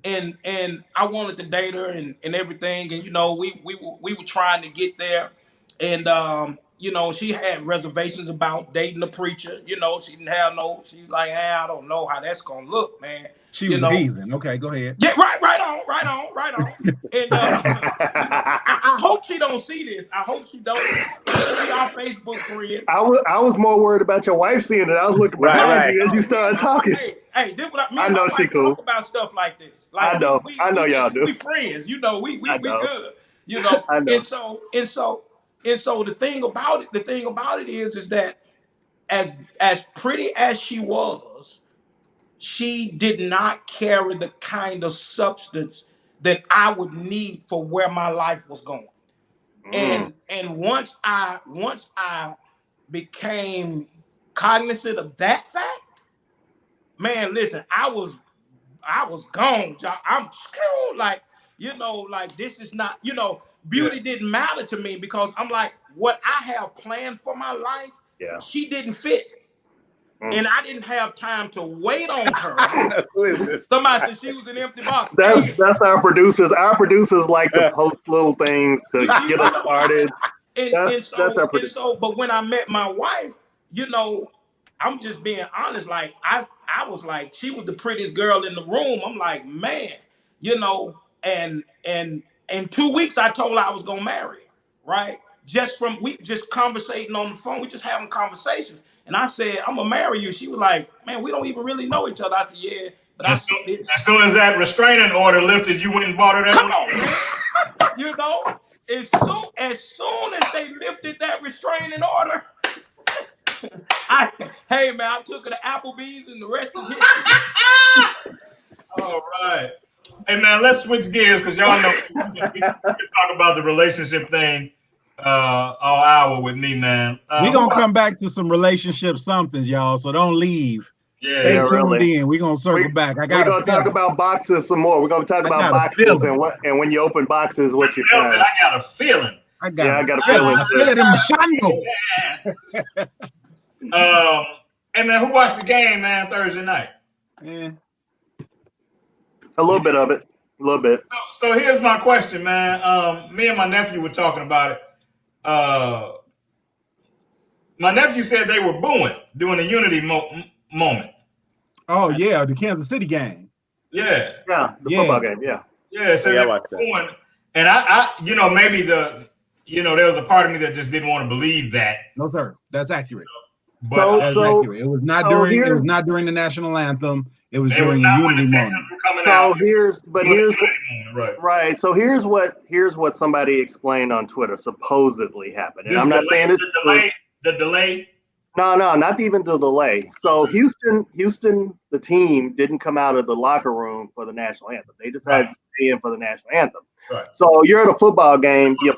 and I wanted to date her and everything, and we were trying to get there, and she had reservations about dating a preacher. She didn't have she's like, I don't know how that's going to look, man. She was heathen. Okay, go ahead. Yeah, right on. And I hope she don't see this. I hope she don't. We are Facebook friends. I was more worried about your wife seeing it. I was looking behind you as you started talking. Hey, this what I know she cool. Talk about stuff like this. Like, I know y'all do. We friends. We good. I know. And so the thing about it is that as pretty as she was, she did not carry the kind of substance that I would need for where my life was going. And once I became cognizant of that fact, man, listen, I was gone, y'all. I'm screwed. Like this is not, beauty didn't matter to me because I'm like, what I have planned for my life, she didn't fit. And I didn't have time to wait on her. Somebody said she was an empty box. That's our producers. Our producers like to post little things to get us started. That's our producers. But when I met my wife, I'm just being honest. Like I was like, she was the prettiest girl in the room. I'm like, man, and in 2 weeks I told her I was gonna marry her, right? Just conversating on the phone, we just having conversations. And I said, I'm gonna marry you. She was like, man, we don't even really know each other. I said, yeah, but as soon as that restraining order lifted, you went and bought her that. Come on, man. As soon as they lifted that restraining order, I took her to Applebee's and the rest is history. All right. Hey man, let's switch gears because y'all know we can talk about the relationship thing all hour with me, man. We're gonna come back to some relationship somethings, y'all. So don't leave. Yeah, stay tuned in. We're gonna circle back. We're gonna talk about boxes some more. We're gonna talk about boxes and when you open boxes, what you find. I got a feeling. I got a feeling. I feel it in my shadow. Hey man, who watched the game, man, Thursday night? Yeah. A little bit of it. A little bit. So here's my question, man. Me and my nephew were talking about it. Now, My nephew said they were booing during the unity moment. Oh yeah, the Kansas City game. Yeah. Yeah, the football game. Yeah. Yeah. So they were booing, and I, maybe there was a part of me that just didn't want to believe that. No, sir, that's accurate. But that's accurate. It was not during. It was not during the national anthem. It was during the unity moment. So here's what somebody explained on Twitter supposedly happened. And I'm not saying it's the delay. No, not even the delay. So Houston, the team didn't come out of the locker room for the national anthem. They decided to stay in for the national anthem. Right. So you're at a football game. The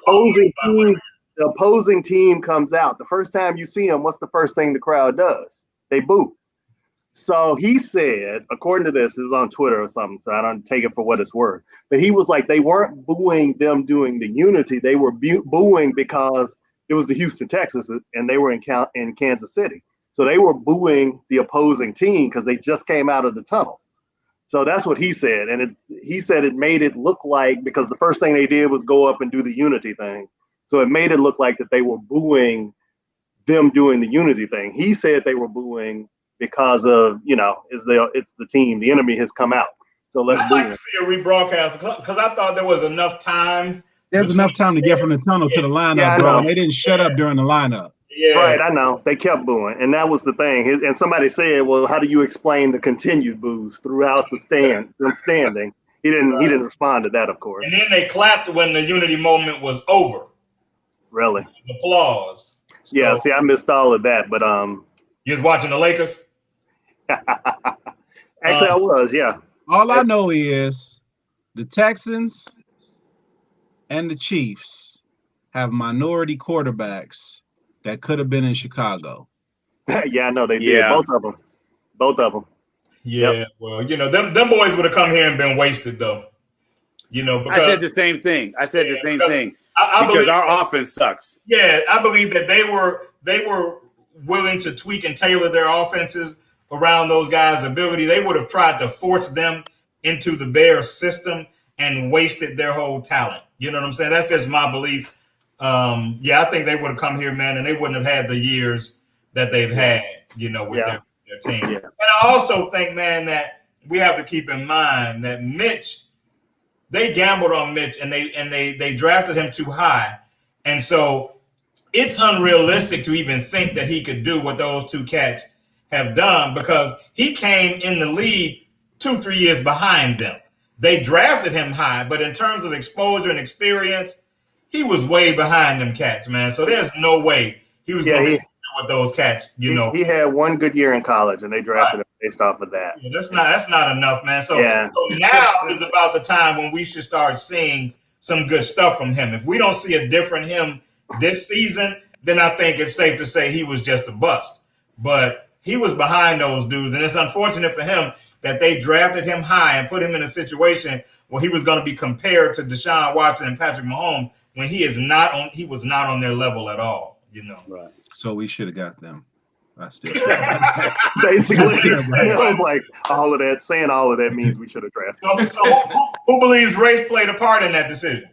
opposing team comes out. The first time you see them, what's the first thing the crowd does? They boo. So he said, according to this, is on Twitter or something, so I don't take it for what it's worth. But he was like, they weren't booing them doing the unity. They were booing because it was the Houston Texans, and they were in Kansas City. So they were booing the opposing team because they just came out of the tunnel. So that's what he said. And he said it made it look like, because the first thing they did was go up and do the unity thing. So it made it look like that they were booing them doing the unity thing. He said they were booing because of, it's the team. The enemy has come out. So let's like to see a rebroadcast because I thought there was enough time. There's enough time to get from the tunnel to the lineup, bro. And they didn't shut up during the lineup. Yeah. Right, I know. They kept booing. And that was the thing. And somebody said, well, how do you explain the continued boos throughout them standing? He didn't respond to that, of course. And then they clapped when the unity moment was over. Really? Applause. So, yeah, see, I missed all of that, but you was watching the Lakers? Actually, I was, yeah. All I know is the Texans and the Chiefs have minority quarterbacks that could have been in Chicago. Yeah, I know they did. Both of them. Yeah, yep. Well, them boys would have come here and been wasted, though. Because I said the same thing. I because our offense sucks. Yeah, I believe that they were willing to tweak and tailor their offenses around those guys' ability. They would have tried to force them into the Bears system and wasted their whole talent. You know what I'm saying? That's just my belief. I think they would have come here, man, and they wouldn't have had the years that they've had, with their team. Yeah. And I also think, man, that we have to keep in mind that Mitch, they gambled on Mitch and they drafted him too high. And so it's unrealistic to even think that he could do what those two cats have done because he came in the league 2-3 years behind them. They drafted him high, but in terms of exposure and experience, he was way behind them cats, man. So there's no way he was going to do what those cats, He had one good year in college, and they drafted him based off of that. Yeah, that's not enough, man. So now is about the time when we should start seeing some good stuff from him. If we don't see a different him this season, then I think it's safe to say he was just a bust. But he was behind those dudes, and it's unfortunate for him that they drafted him high and put him in a situation where he was going to be compared to Deshaun Watson and Patrick Mahomes when he was not on their level at all, Right. So we should have got them. I still basically I was like saying all of that means we should have drafted. So who believes race played a part in that decision?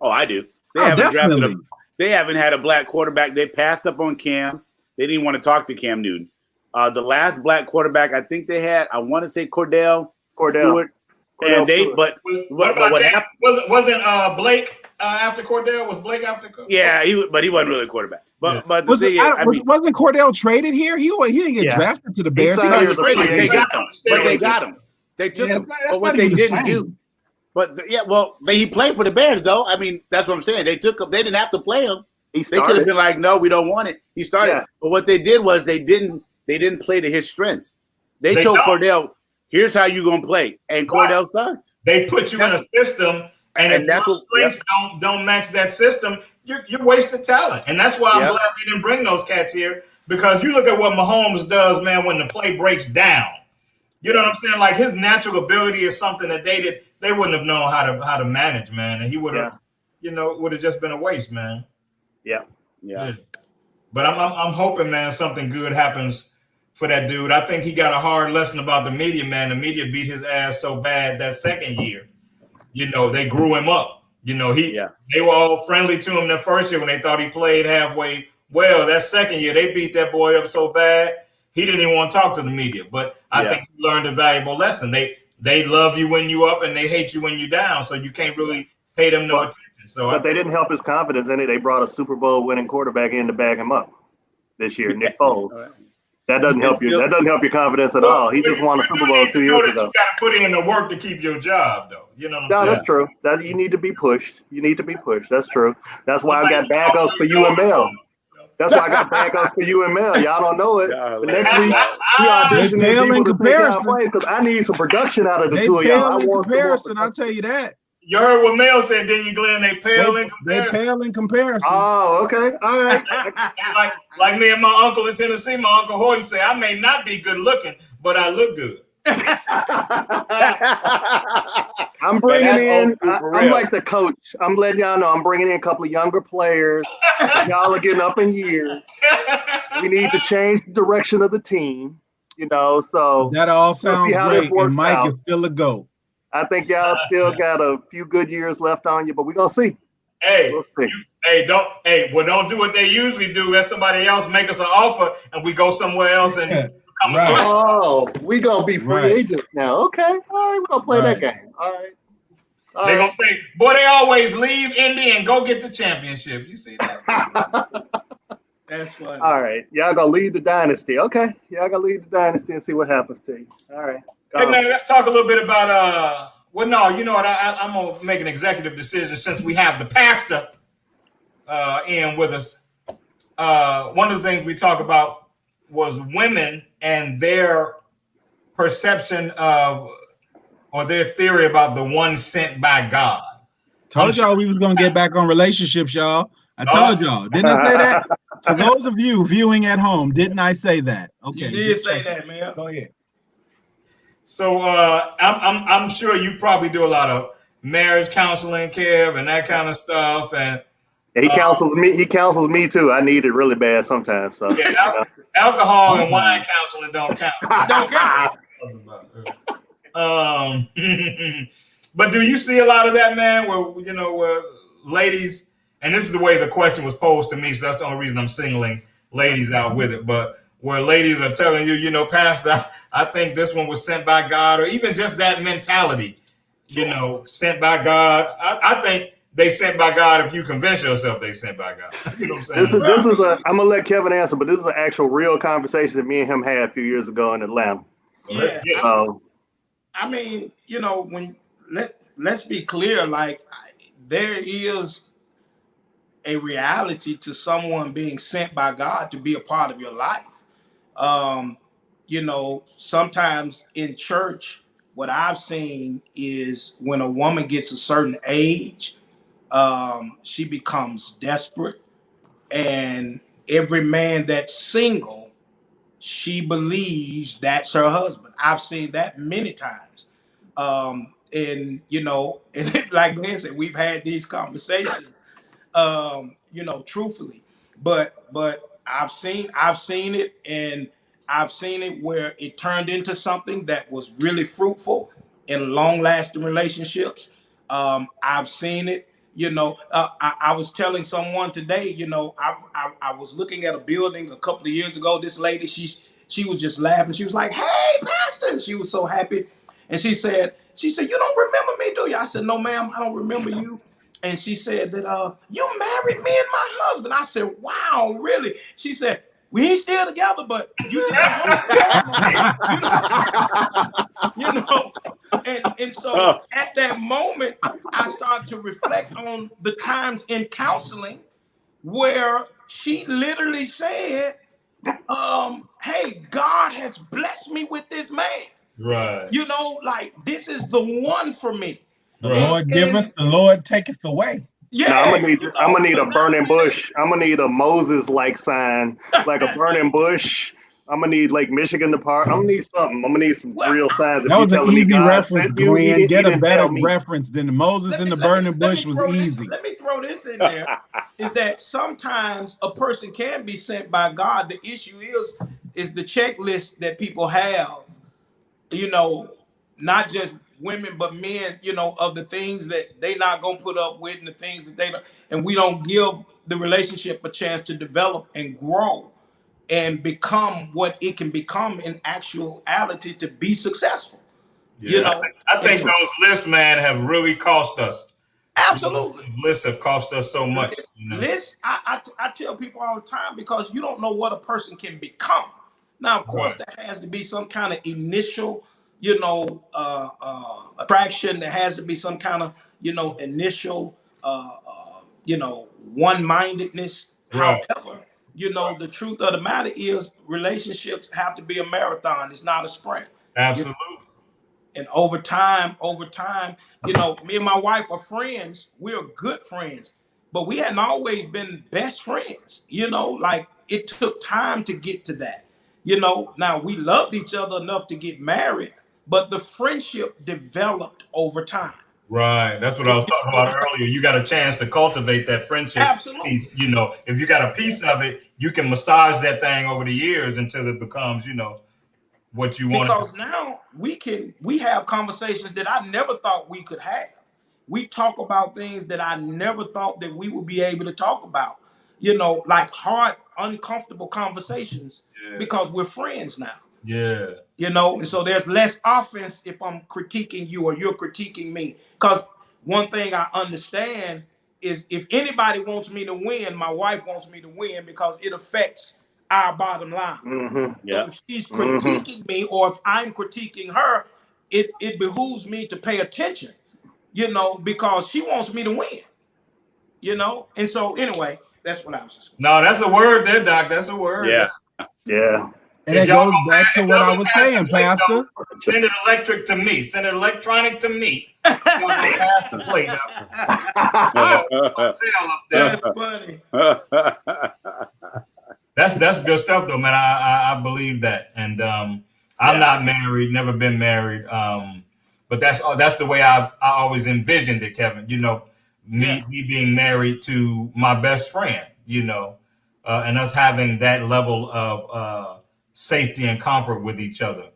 Oh, I do. They haven't had a black quarterback. They passed up on Cam. They didn't want to talk to Cam Newton. The last black quarterback I think they had, I want to say Cordell Stewart. And what happened? Wasn't Blake after Cordell? Was Blake after Cordell? Yeah, but he wasn't really a quarterback. But the thing is, wasn't Cordell traded here? He didn't get drafted to the Bears. They got him. They took him. But what they didn't do. But he played for the Bears though. I mean, that's what I'm saying. They took him. They didn't have to play him. They could have been like, no, we don't want it. He started. Yeah. But what they did was they didn't play to his strengths. They told Cordell, here's how you gonna play, and Cordell sucked. They put you in a system, and if your strengths don't match that system, you're wasting talent. And that's why I'm glad they didn't bring those cats here, because you look at what Mahomes does, man, when the play breaks down. You know what I'm saying? Like his natural ability is something that they wouldn't have known how to manage, man, and he would have, would have just been a waste, man. Yeah. But I'm hoping, man, something good happens for that dude. I think he got a hard lesson about the media, man. The media beat his ass so bad that second year. They grew him up. They were all friendly to him the first year when they thought he played halfway Well, that second year, they beat that boy up so bad, he didn't even want to talk to the media. But I think he learned a valuable lesson. They love you when you up and they hate you when you down. So you can't really pay them no attention. So but they didn't help his confidence in it. They brought a Super Bowl winning quarterback in to back him up this year, Nick Foles. That doesn't help you. That doesn't help your confidence at all. He just won a Super Bowl 2 years ago. You got to put in the work to keep your job, though. You know what I'm saying? No, that's true. That you need to be pushed. You need to be pushed. That's true. That's why I got backups for UML. That's why I got backups for UML. Y'all don't know it. But next week, we auditioning people to take our place because I need some production out of the two of y'all. I want comparison. I'll tell you that. You heard what Mel said, didn't you, Glenn? They pale in comparison. They pale in comparison. Oh, okay. All right. like me and my uncle in Tennessee, my Uncle Horton said, I may not be good looking, but I look good. I'm bringing in, I'm like the coach. I'm letting y'all know I'm bringing in a couple of younger players. Y'all are getting up in years. We need to change the direction of the team, so. That all sounds great, and Mike is still a GOAT. I think y'all still got a few good years left on you, but we're gonna see. Don't do what they usually do. Let somebody else make us an offer, and we go somewhere else and become a soldier. Oh, we gonna be free agents now. Okay, all right, we're gonna play that game. All right. They're gonna say, boy, they always leave Indy and go get the championship. You see that? That's funny. All right, y'all gonna lead the dynasty. Okay, y'all gonna lead the dynasty and see what happens to you. All right. Hey man, let's talk a little bit about well, no, you know what? I'm gonna make an executive decision since we have the pastor in with us. One of the things we talk about was women and their perception of or their theory about the one sent by God. Told y'all we was gonna get back on relationships, y'all. I told y'all, didn't I say that? For those of you viewing at home, didn't I say that? Okay, you did say that, man. Go ahead. So I'm sure you probably do a lot of marriage counseling, Kev, and that kind of stuff. And he counsels me. He counsels me too. I need it really bad sometimes. So yeah, alcohol and wine counseling don't count. Don't count. But do you see a lot of that, man? Where ladies, and this is the way the question was posed to me, so that's the only reason I'm singling ladies out with it. But where ladies are telling you, Pastor, I think this one was sent by God, or even just that mentality, sent by God. I think they sent by God if you convince yourself they sent by God. You know what I'm saying? This is I'm gonna let Kevin answer, but this is an actual real conversation that me and him had a few years ago in Atlanta. Yeah. I mean, when let's be clear, like there is a reality to someone being sent by God to be a part of your life. Sometimes in church, what I've seen is when a woman gets a certain age, she becomes desperate, and every man that's single, she believes that's her husband. I've seen that many times. And like Glenn said, we've had these conversations, truthfully, but I've seen it, and I've seen it where it turned into something that was really fruitful in long-lasting relationships. I've seen it. I was telling someone today. I was looking at a building a couple of years ago. This lady, she was just laughing. She was like, "Hey, Pastor!" And she was so happy. And she said, "You don't remember me, do you?" I said, "No, ma'am, I don't remember you." And she said that you married me and my husband. I said, "Wow, really?" She said, "We ain't still together, but you did And so at that moment, I started to reflect on the times in counseling where she literally said, hey, God has blessed me with this man. Right. Like this is the one for me. The Lord giveth, the Lord taketh away. Yeah, I'm gonna need a burning bush. I'm gonna need a Moses-like sign, like a burning bush. I'm gonna need Lake Michigan to park. I'm gonna need something. I'm gonna need some real signs. That was an easy reference, Glenn. Get a better reference than Moses in the burning bush was easy. Let me throw this in there. Is that sometimes a person can be sent by God. The issue is the checklist that people have, not just women, but men, of the things that they not going to put up with and the things that and we don't give the relationship a chance to develop and grow and become what it can become in actuality to be successful. Yeah, You know, I think those lists, man, have really cost us. Absolutely. You know, lists have cost us so much. You know? Lists, I tell people all the time, because you don't know what a person can become. Now, of course, Right. there has to be some kind of initial, attraction. There has to be some kind of, initial, one-mindedness. Right. However, the truth of the matter is relationships have to be a marathon. It's not a sprint. Absolutely. And over time, me and my wife are friends. We're good friends, but we hadn't always been best friends. Like it took time to get to that. Now we loved each other enough to get married, but the friendship developed over time. Right. That's what I was talking about earlier. You got a chance to cultivate that friendship. Absolutely. Piece. If you got a piece of it, you can massage that thing over the years until it becomes, what you want. Because now we have conversations that I never thought we could have. We talk about things that I never thought that we would be able to talk about. Like hard, uncomfortable conversations because we're friends now. Yeah. And so there's less offense if I'm critiquing you or you're critiquing me. Because one thing I understand is if anybody wants me to win, my wife wants me to win because it affects our bottom line. Mm-hmm. Yeah. So if she's critiquing me or if I'm critiquing her, it behooves me to pay attention, because she wants me to win, And so anyway, that's what I was just No, that's a word there, Doc. That's a word. Yeah. Yeah. And it goes back to what I was saying, Pastor. Send it electric to me. Send it electronic to me. Pass the plate up. That's funny. That's good stuff, though, man. I believe that, and I'm not married, never been married, but that's the way I always envisioned it, Kevin. Me being married to my best friend, and us having that level of safety and comfort with each other,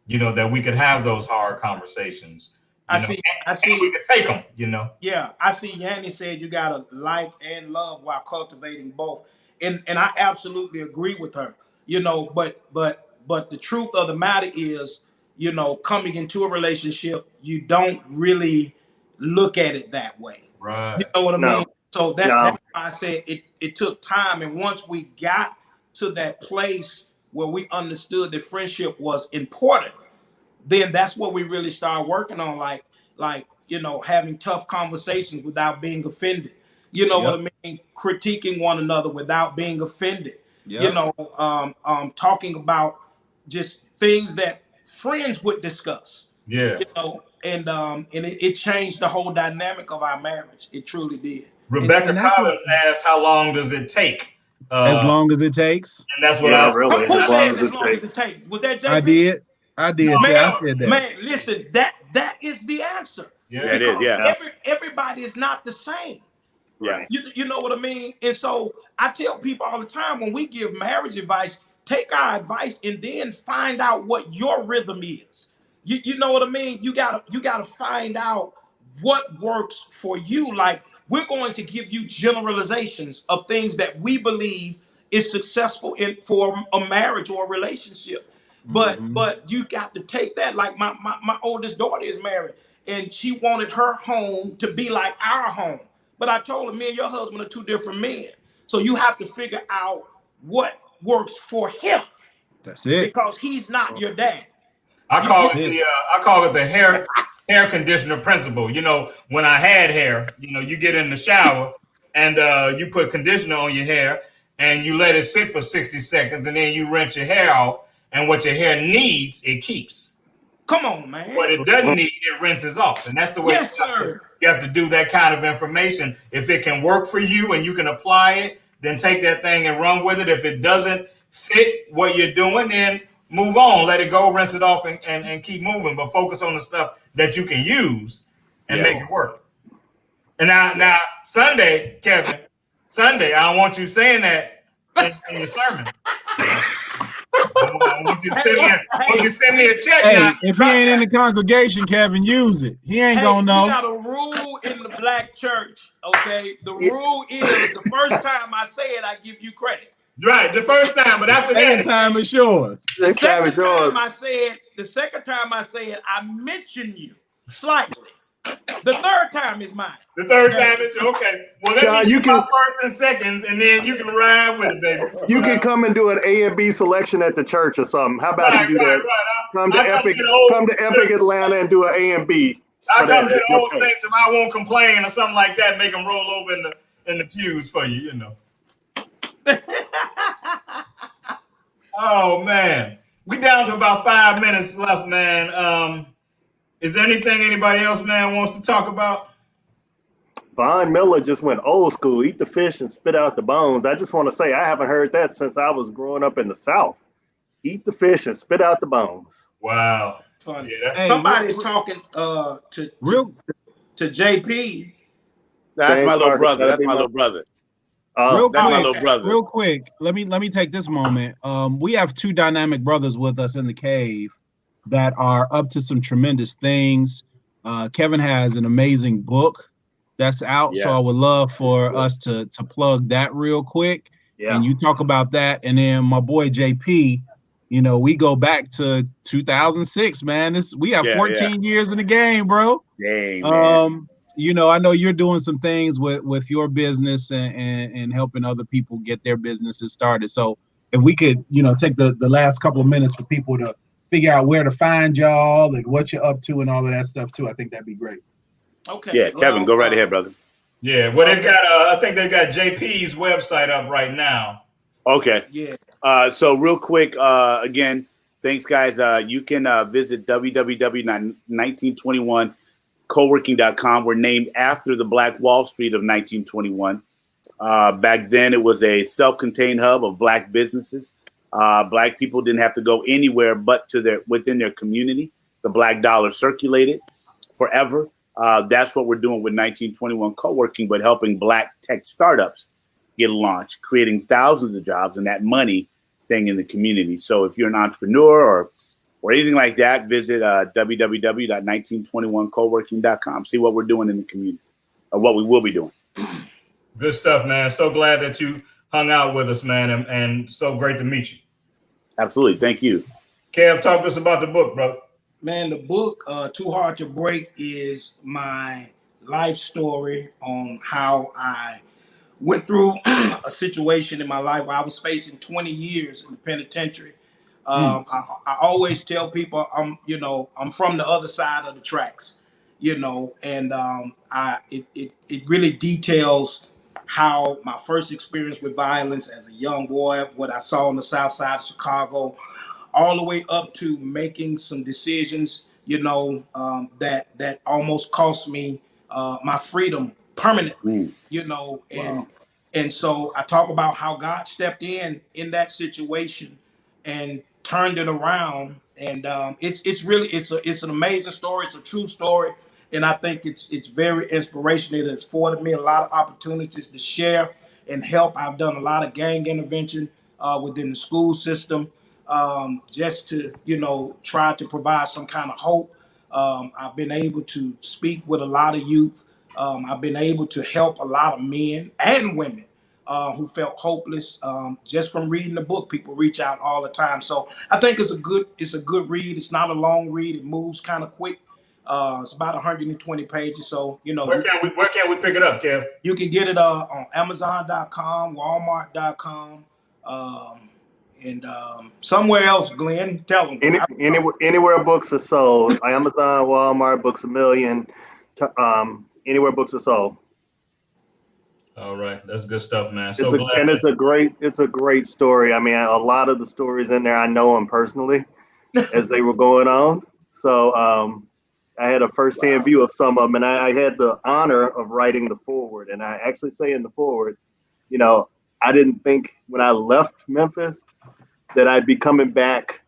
that we could have those hard conversations. I see. And we could take them, Yeah, I see. Yanni said you gotta like and love while cultivating both. And I absolutely agree with her, but the truth of the matter is, coming into a relationship, you don't really look at it that way. Right. You know what I mean? So that's why I said it took time. And once we got to that place where we understood that friendship was important, then that's what we really started working on, like having tough conversations without being offended. What I mean? Critiquing one another without being offended. Talking about just things that friends would discuss. Yeah. And it changed the whole dynamic of our marriage. It truly did. Rebecca Collins asked, "How long does it take?" As long as it takes. And that's what I really. Who said as long as it takes? Was that JP? I did. Man, I said that. Man, listen, that is the answer. Yeah, it is. Yeah. Everybody is not the same. Yeah. You know what I mean? And so I tell people all the time when we give marriage advice, take our advice and then find out what your rhythm is. You know what I mean? You gotta find out what works for you. Like we're going to give you generalizations of things that we believe is successful for a marriage or a relationship. But you got to take that. Like my oldest daughter is married and she wanted her home to be like our home. But I told her, me and your husband are two different men. So you have to figure out what works for him. That's it. Because he's not your dad. I call it the hair conditioner principle. When I had hair, you get in the shower and you put conditioner on your hair and you let it sit for 60 seconds and then you rinse your hair off. And what your hair needs, it keeps. Come on, man. What it doesn't need, it rinses off. And that's the way you have to do that kind of information. If it can work for you and you can apply it, then take that thing and run with it. If it doesn't fit what you're doing, then move on. Let it go, rinse it off, and keep moving. But focus on the stuff that you can use and make it work. And now Sunday, Kevin, I don't want you saying that in your sermon. Would you send me a check? Hey, if he ain't in the congregation, Kevin, use it. He ain't gonna know. We got a rule in the black church, okay, the rule is the first time I say it, I give you credit. Right, the first time, but after Second that, time is yours. The second time I say it, I mention you slightly. The third time is mine. The third time is okay. Well, that Sean, means you you can- can first and seconds, and then you can ride with it, baby. You can come and do an A and B selection at the church or something. How about you do that? Come to Epic Atlanta and do an A and B. I come to the old Saints and I won't complain or something like that. Make them roll over in the pews for you, you know. Oh man, we down to about 5 minutes left, man. Is there anything anybody else, man, wants to talk about? Von Miller just went old school. Eat the fish and spit out the bones. I just want to say I haven't heard that since I was growing up in the South. Eat the fish and spit out the bones. Wow. Funny. Yeah, Hey, Somebody's talking to JP. That's my little brother. That's my little brother. That's my little brother. Real quick, let me take this moment. We have two dynamic brothers with us in the cave that are up to some tremendous things. Kevin has an amazing book that's out, so I would love for us to plug that real quick. Yeah. And you talk about that, and then my boy JP. You know, we go back to 2006, man. We have 14 years in the game, bro. Dang, man. You know, I know you're doing some things with your business and helping other people get their businesses started. So if we could, you know, take the last couple of minutes for people to figure out where to find y'all and what you're up to and all of that stuff too, I think that'd be great. Okay. Yeah, Kevin, go right ahead, brother. Yeah, well, they've got. I think they've got JP's website up right now. Okay. Yeah. So real quick, again, thanks, guys. You can visit www.1921coworking.com. We're named after the Black Wall Street of 1921. Back then, it was a self-contained hub of Black businesses. Black people didn't have to go anywhere but within their community. The Black dollar circulated forever. That's what we're doing with 1921 Coworking, but helping Black tech startups get launched, creating thousands of jobs, and that money staying in the community. So if you're an entrepreneur or anything like that, visit www.1921coworking.com. See what we're doing in the community, or what we will be doing. Good stuff, man. So glad that you hung out with us, man, and so great to meet you. Absolutely. Thank you. Kev, talk to us about the book, bro. Man, the book, Too Hard to Break, is my life story on how I went through a situation in my life where I was facing 20 years in the penitentiary. I always tell people I'm from the other side of the tracks, you know, and it really details how my first experience with violence as a young boy, what I saw on the south side of Chicago, all the way up to making some decisions, you know, that almost cost me my freedom permanently, you know, and so I talk about how God stepped in that situation and turned it around, and it's really an amazing story. It's a true story, and I think it's very inspirational. It has afforded me a lot of opportunities to share and help. I've done a lot of gang intervention within the school system, just to, you know, try to provide some kind of hope. I've been able to speak with a lot of youth. I've been able to help a lot of men and women who felt hopeless. Just from reading the book, people reach out all the time. So I think it's a good read. It's not a long read. It moves kind of quick. It's about 120 pages. So, you know, where can we pick it up, Kev? You can get it on Amazon.com, Walmart.com, and somewhere else. Glenn, tell them. Anywhere books are sold. Amazon, Walmart, Books A Million. Anywhere books are sold. All right, that's good stuff, man. It's a great story. I mean, a lot of the stories in there, I know them personally as they were going on. So I had a firsthand view of some of them, and I had the honor of writing the foreword. And I actually say in the foreword, you know, I didn't think when I left Memphis that I'd be coming back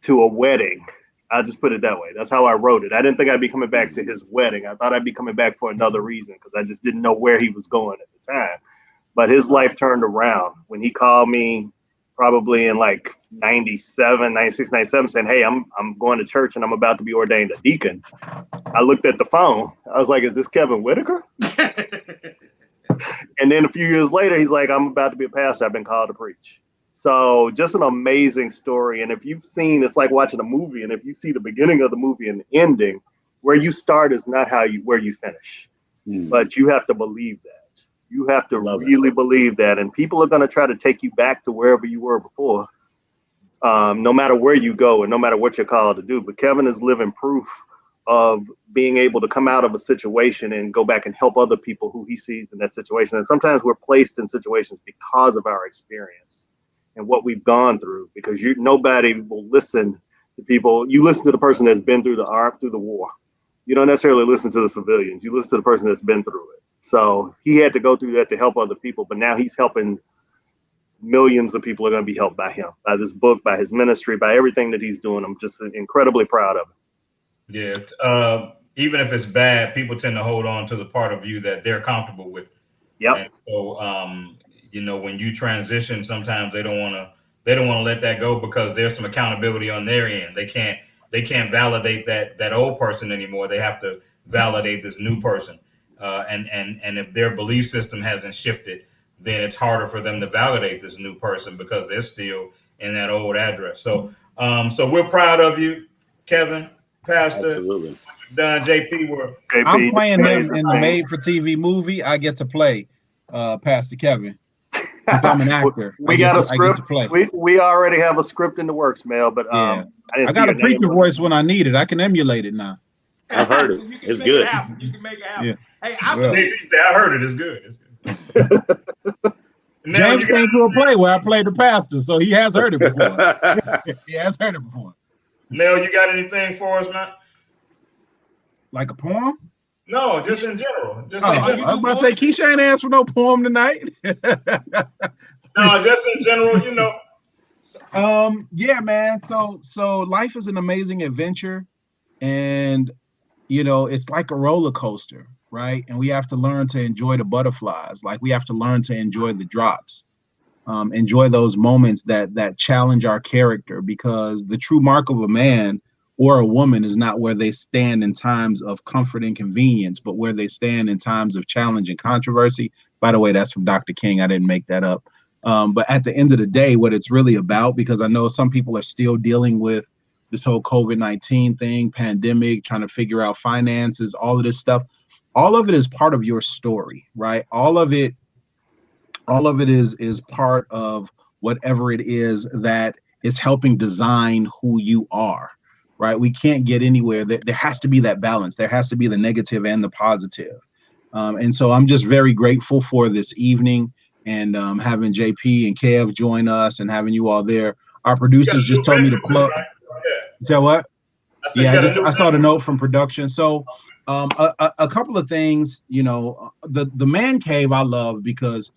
to a wedding. I'll just put it that way. That's how I wrote it. I didn't think I'd be coming back to his wedding. I thought I'd be coming back for another reason because I just didn't know where he was going at the time. But his life turned around when he called me probably in like 97, 96, 97, saying, hey, I'm going to church and I'm about to be ordained a deacon. I looked at the phone. I was like, is this Kevin Whitaker? And then a few years later, he's like, I'm about to be a pastor. I've been called to preach. So just an amazing story. And if you've seen, it's like watching a movie. And if you see the beginning of the movie and the ending, where you start is not where you finish. But you have to believe that. You have to really believe that. And people are going to try to take you back to wherever you were before, no matter where you go and no matter what you're called to do. But Kevin is living proof of being able to come out of a situation and go back and help other people who he sees in that situation. And sometimes we're placed in situations because of our experience and what we've gone through, because nobody will listen to people. You listen to the person that's been through the war. You don't necessarily listen to the civilians. You listen to the person that's been through it. So he had to go through that to help other people, but now he's helping millions of people are going to be helped by him, by this book, by his ministry, by everything that he's doing. I'm just incredibly proud of him. Yeah. Even if it's bad, people tend to hold on to the part of you that they're comfortable with. Yep. And so, when you transition, sometimes they don't want to let that go because there's some accountability on their end. They can't validate that old person anymore. They have to validate this new person. And if their belief system hasn't shifted, then it's harder for them to validate this new person because they're still in that old address. So we're proud of you, Kevin, Pastor. Absolutely. Done, JP. I'm playing him in the made-for-TV movie. I get to play Pastor Kevin. I'm an actor. We got a script. We already have a script in the works, Mel. But I got a preacher voice when I need it. I can emulate it now. I've heard it. It's good. You can make it happen. Yeah. Hey, I heard it. It's good. James came to a play where I played the pastor, so he has heard it before. He has heard it before. Nell, you got anything for us, man? Like a poem? No, just in general. I was about to say, Keisha ain't asked for no poem tonight. No, just in general, Yeah, man. So life is an amazing adventure, and it's like a roller coaster, right? And we have to learn to enjoy the butterflies. Like we have to learn to enjoy the drops, enjoy those moments that challenge our character, because the true mark of a man or a woman is not where they stand in times of comfort and convenience, but where they stand in times of challenge and controversy. By the way, that's from Dr. King. I didn't make that up. But at the end of the day, what it's really about, because I know some people are still dealing with this whole COVID-19 thing, pandemic, trying to figure out finances, all of this stuff. All of it is part of your story, right? All of it is part of whatever it is that is helping design who you are, right? We can't get anywhere. There has to be that balance. There has to be the negative and the positive. And so I'm just very grateful for this evening and having JP and Kev join us and having you all there. Our producers just told me to plug. Is that what? I saw the note from production. So a couple of things, the man cave I love because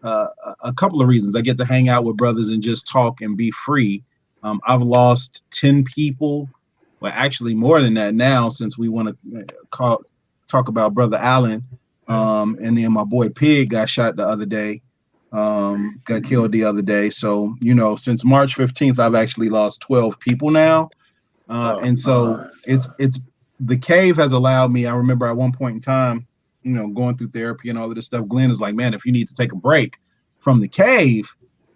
a couple of reasons. I get to hang out with brothers and just talk and be free. I've lost 10 people. Well, actually more than that now, since we want to talk about Brother Allen. And then my boy Pig got shot the other day, got killed the other day. So, since March 15th, I've actually lost 12 people now. And so it's the cave has allowed me. I remember at one point in time, going through therapy and all of this stuff, Glenn is like, man, if you need to take a break from the cave,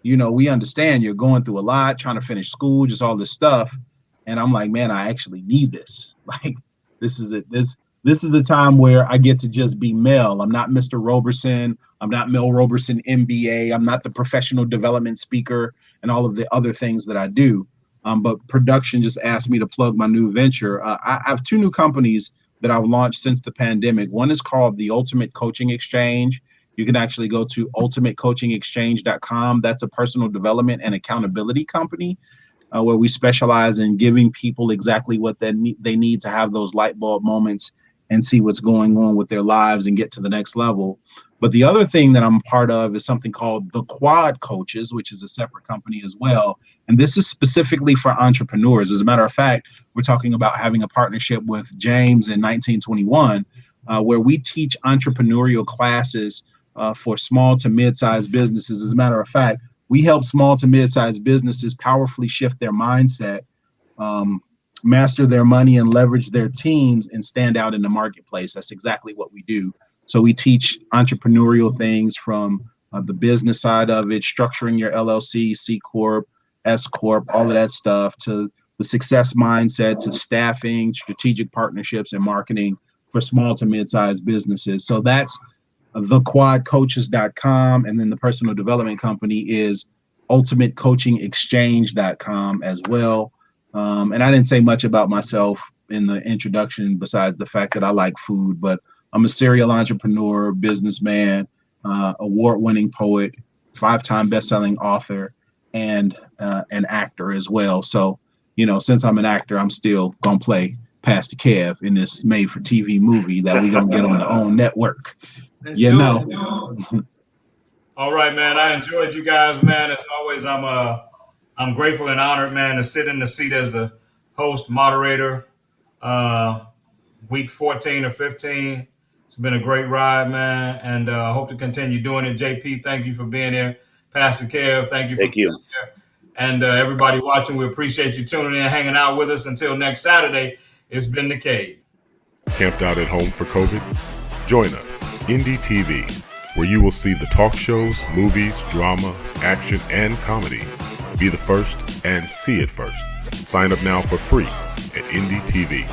we understand you're going through a lot, trying to finish school, just all this stuff. And I'm like, man, I actually need this. Like, this is it. This is the time where I get to just be Mel. I'm not Mr. Roberson. I'm not Mel Roberson, MBA. I'm not the professional development speaker and all of the other things that I do. But production just asked me to plug my new venture. I have 2 new companies that I've launched since the pandemic. One is called the Ultimate Coaching Exchange. You can actually go to ultimatecoachingexchange.com. That's a personal development and accountability company where we specialize in giving people exactly what they need to have those light bulb moments and see what's going on with their lives and get to the next level. But the other thing that I'm part of is something called the Quad Coaches, which is a separate company as well. And this is specifically for entrepreneurs. As a matter of fact, we're talking about having a partnership with James in 1921, where we teach entrepreneurial classes for small to mid-sized businesses. As a matter of fact, we help small to mid-sized businesses powerfully shift their mindset, master their money, and leverage their teams and stand out in the marketplace. That's exactly what we do. So we teach entrepreneurial things from the business side of it, structuring your LLC, C Corp, S Corp, all of that stuff, to the success mindset, to staffing, strategic partnerships, and marketing for small to mid-sized businesses. So that's thequadcoaches.com. And then the personal development company is ultimatecoachingexchange.com as well. And I didn't say much about myself in the introduction besides the fact that I like food, but I'm a serial entrepreneur, businessman, award-winning poet, 5-time best-selling author, and an actor as well. So, you know, since I'm an actor, I'm still gonna play Pastor Kev in this made-for-TV movie that we're gonna get on the OWN network. All right, man. I enjoyed you guys, man. As always, I'm grateful and honored, man, to sit in the seat as the host, moderator, week 14 or 15. It's been a great ride, man, and I hope to continue doing it. JP, thank you for being here. Pastor Kev, thank you for being here. And everybody watching, we appreciate you tuning in, hanging out with us. Until next Saturday, it's been The Cave. Camped out at home for COVID? Join us, Indie TV, where you will see the talk shows, movies, drama, action, and comedy. Be the first and see it first. Sign up now for free at Indie TV.